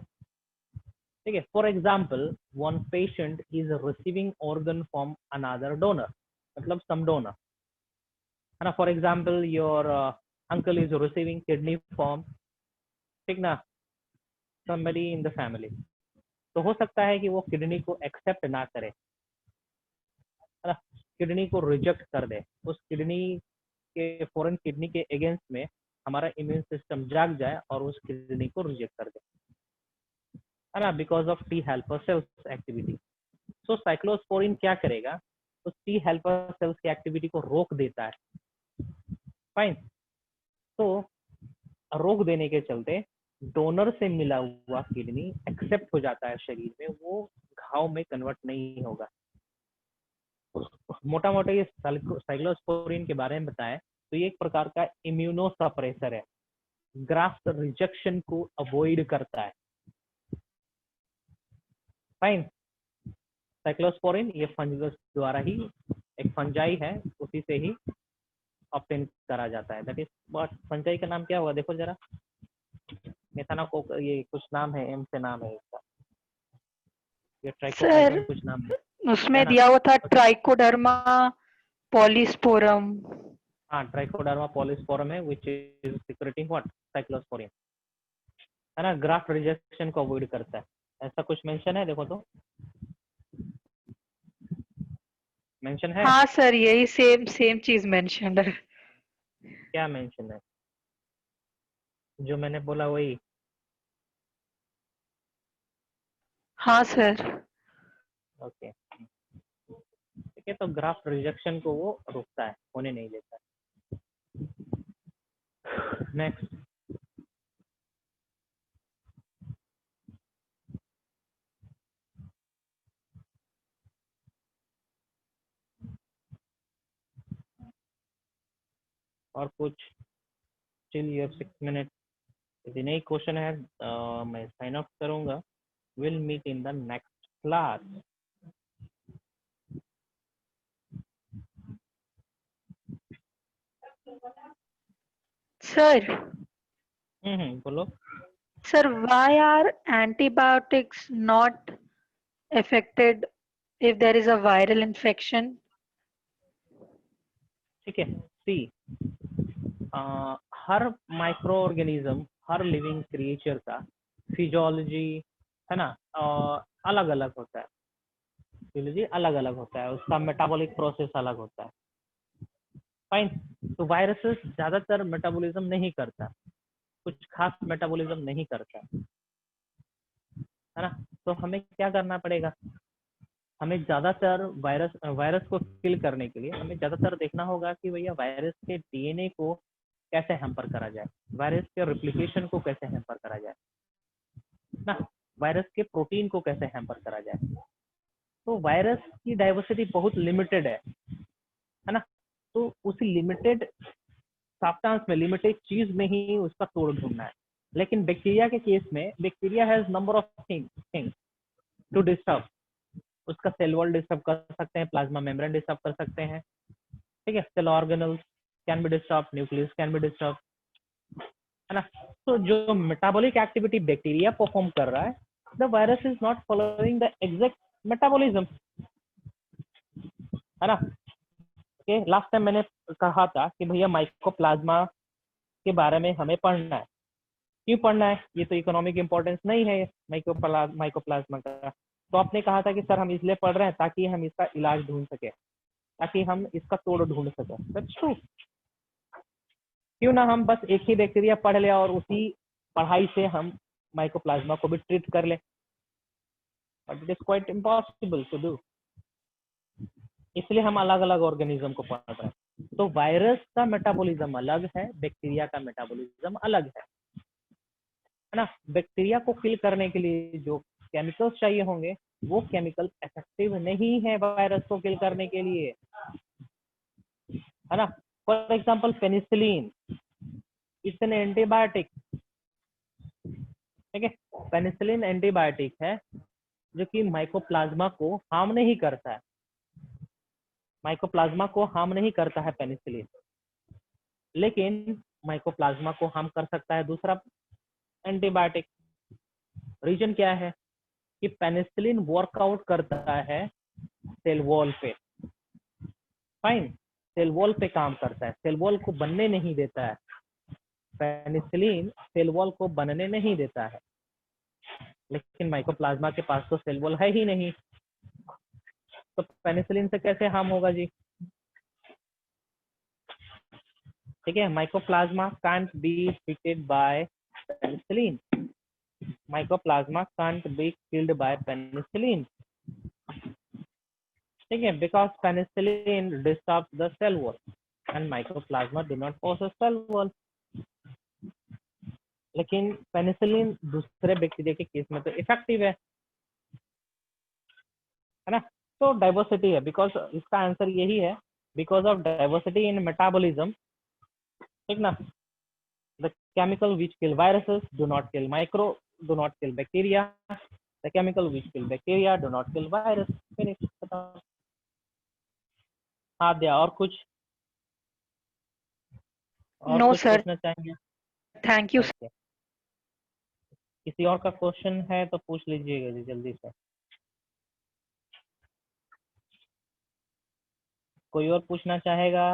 S1: ठीक है, for example, one patient is receiving organ from another donor, मतलब सम डोनर, है ना। For example, your uncle is receiving kidney from, ठीक ना, somebody इन द फैमिली। तो हो सकता है कि वो किडनी को एक्सेप्ट ना करे, है ना, किडनी को रिजेक्ट कर दे, उस किडनी के फॉरेन किडनी के अगेंस्ट में हमारा इम्यून सिस्टम जाग जाए और उस किडनी को रिजेक्ट कर दे, है ना, because of T helper cells activity. So cyclosporin क्या करेगा, उस टी हेल्पर सेल्स की एक्टिविटी को रोक देता है। फाइन। तो रोक देने के चलते डोनर से मिला हुआ किडनी एक्सेप्ट हो जाता है शरीर में, वो घाव में कन्वर्ट नहीं होगा। मोटा मोटा ये साइक्लोस्पोरिन के बारे में बताएं तो ये एक प्रकार का इम्यूनो सप्रेसर है, ग्राफ्ट रिजेक्शन को अवॉइड करता है। फाइन। साइक्लोस्पोरिन ये फंगस द्वारा ही, एक फंजाई है, उसी से ही ऑब्टेन करा जाता है। दैट इज व्हाट, फंजाई का नाम क्या हुआ देखो जरा, मेथानाको, ये कुछ नाम है, एम से नाम है इसका, ये ट्राइकोडार्मा
S2: सर
S1: कुछ नाम है
S2: उसमें
S1: ना।
S2: दिया हुआ था ट्राइकोडर्मा पॉलीस्पोरम।
S1: हाँ, ट्राइकोडार्मा पॉलीस्पोरम है, which is secreting what, cyclosporin, है ना, ग्राफ्ट रिजेक्शन को अवॉइड करता है। ऐसा कुछ मेंशन है देखो तो, मेंशन है?
S2: हाँ सर, यही सेम सेम चीज मेंशन है।
S1: क्या मेंशन है? जो मैंने बोला वही?
S2: हाँ सर।
S1: ओके, ठीक है। तो ग्राफ्ट रिजेक्शन को वो रोकता है, होने नहीं देता। नेक्स्ट, और कुछ? Still you have 6 minute. यदि नहीं क्वेश्चन है मैं साइन ऑफ करूंगा। Will meet in the next class.
S2: Sir
S1: बोलो।
S2: Sir, why are antibiotics not affected if there is a viral infection?
S1: ठीक है, सी, हर माइक्रो ऑर्गेनिज्म, हर लिविंग क्रिएचर का फिजियोलॉजी, है ना, अलग अलग होता है। फिजियोलॉजी अलग अलग होता है, उसका मेटाबॉलिक प्रोसेस अलग होता है। फाइन। तो वायरसेस ज्यादातर मेटाबॉलिज्म नहीं करता, कुछ खास मेटाबॉलिज्म नहीं करता, है ना। तो हमें क्या करना पड़ेगा, हमें ज्यादातर वायरस को किल करने के लिए हमें ज्यादातर देखना होगा कि भैया वायरस के डीएनए को कैसे हैम्पर करा जाए, वायरस के रिप्लिकेशन को कैसे हैम्पर करा जाए ना, वायरस के प्रोटीन को कैसे हैम्पर करा जाए। तो वायरस की डाइवर्सिटी बहुत लिमिटेड है ना। तो उसी लिमिटेड सब्सटेंस में, लिमिटेड चीज में ही उसका तोड़ ढूंढना है। लेकिन बैक्टीरिया के केस में, bacteria has number of things to disturb. उसका सेल वॉल डिस्टर्ब कर सकते हैं, प्लाज्मा मेम्ब्रेन डिस्टर्ब कर सकते हैं, ठीक है, cell organelles can be disturb, nucleus can be disturb, है ना। तो जो मेटाबॉलिक एक्टिविटी बैक्टीरिया परफॉर्म कर रहा है, the virus is not following the exact metabolism, है ना। ओके, लास्ट टाइम मैंने कहा था कि भैया माइकोप्लाज्मा के बारे में हमें पढ़ना है। क्यों पढ़ना है, ये तो इकोनॉमिक इंपॉर्टेंस नहीं है माइकोप्लाज्मा का। तो आपने कहा था कि सर हम इसलिए पढ़ रहे हैं ताकि हम इसका इलाज ढूंढ सके, ताकि हम इसका तोड़ ढूंढ सके। That's true. क्यों ना हम बस एक ही बैक्टीरिया पढ़ ले और उसी पढ़ाई से हम माइकोप्लाज्मा को भी ट्रीट कर ले, but it is quite impossible to do. इसलिए हम अलग अलग ऑर्गेनिज्म को पढ़ रहे हैं। तो वायरस का मेटाबॉलिज्म अलग है, बैक्टीरिया का मेटाबॉलिज्म अलग है ना। बैक्टीरिया को किल करने के लिए जो केमिकल्स चाहिए होंगे, वो केमिकल इफेक्टिव नहीं है वायरस को किल करने के लिए, है ना। For example penicillin, it's an antibiotic, ठीक है। पेनिसिलिन एंटीबायोटिक है जो कि माइकोप्लाज्मा को हार्म नहीं करता है, माइकोप्लाज्मा को हार्म नहीं करता है पेनिसिलिन, लेकिन माइकोप्लाज्मा को हार्म कर सकता है दूसरा एंटीबायोटिक। रीजन क्या है कि पेनिसिलिन वर्कआउट करता है सेल वॉल पे, फाइन, सेल वॉल पे काम करता है, सेल वॉल को बनने नहीं देता है। पेनिसिलिन सेल वॉल को बनने नहीं देता है, लेकिन माइकोप्लाज्मा के पास तो सेल वॉल है ही नहीं, तो पेनिसिलिन से कैसे हार्म होगा जी? ठीक है, mycoplasma can't be treated by penicillin, mycoplasma can't be killed by penicillin, ठीक है, because penicillin disturbs the cell wall and mycoplasma do not possess cell wall. लेकिन पेनिसिलिन दूसरे बैक्टीरिया के केस में तो इफेक्टिव है ना? तो डाइवर्सिटी है, बिकॉज इसका आंसर यही है, because of diversity in metabolism, ठीक ना? The chemical which kill viruses do not kill do not kill bacteria. The chemical which kill bacteria do not kill virus. Finish. हाँ दिया, और कुछ
S2: नो सर,
S1: पूछना चाहेंगे?
S2: Thank you.
S1: Okay. किसी और का क्वेश्चन है तो पूछ लीजिएगा जी जल्दी से। कोई और पूछना चाहेगा?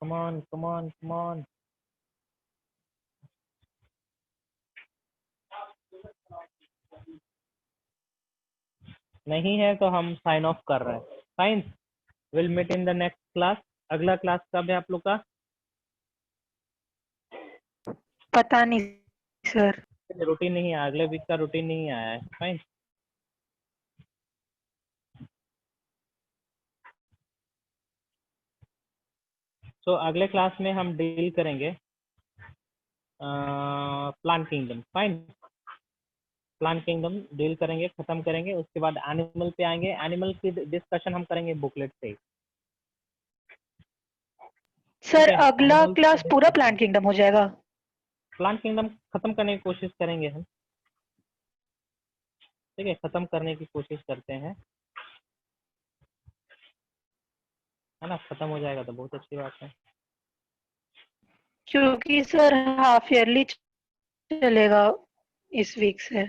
S1: Come on, come on, come on. नहीं है तो हम साइन ऑफ कर रहे हैं। Fine, will meet in the next class. अगला क्लास कब है आप लोग का?
S2: पता नहीं सर।
S1: रूटीन नहीं है, अगले वीक का रूटीन नहीं आया है। फाइन, तो अगले क्लास में हम डील करेंगे plant kingdom. Fine, plant kingdom deal करेंगे, खत्म करेंगे, उसके बाद एनिमल पे आएंगे। एनिमल की डिस्कशन हम करेंगे बुकलेट से।
S2: सर
S1: ठीक है,
S2: अगला
S1: एनिमल
S2: क्लास पूरा प्लांट किंगडम हो जाएगा?
S1: प्लांट किंगडम खत्म करने की कोशिश करेंगे हम। ठीक है, खत्म करने की कोशिश करते हैं, है ना? खत्म हो जाएगा तो बहुत अच्छी बात है।
S2: क्योंकि सर हाफ ईयरली चलेगा इस वीक से,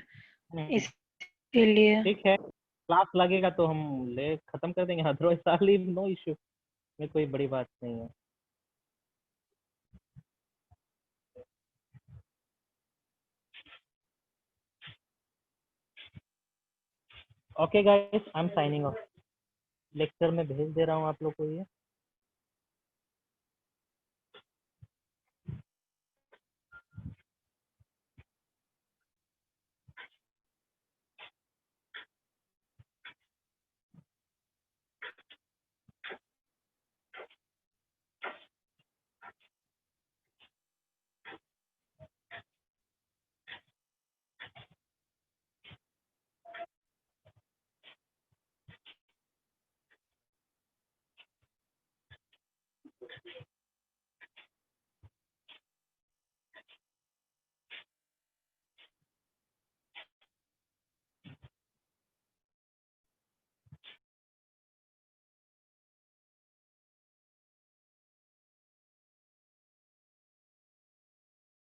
S2: इसीलिए।
S1: ठीक है, क्लास लगेगा तो हम ले खत्म कर देंगे, अदरवाइज नो इश्यू में, कोई बड़ी बात नहीं है। Okay guys, I am signing off. Lecture में भेज दे रहा हूँ आप लोग को ये।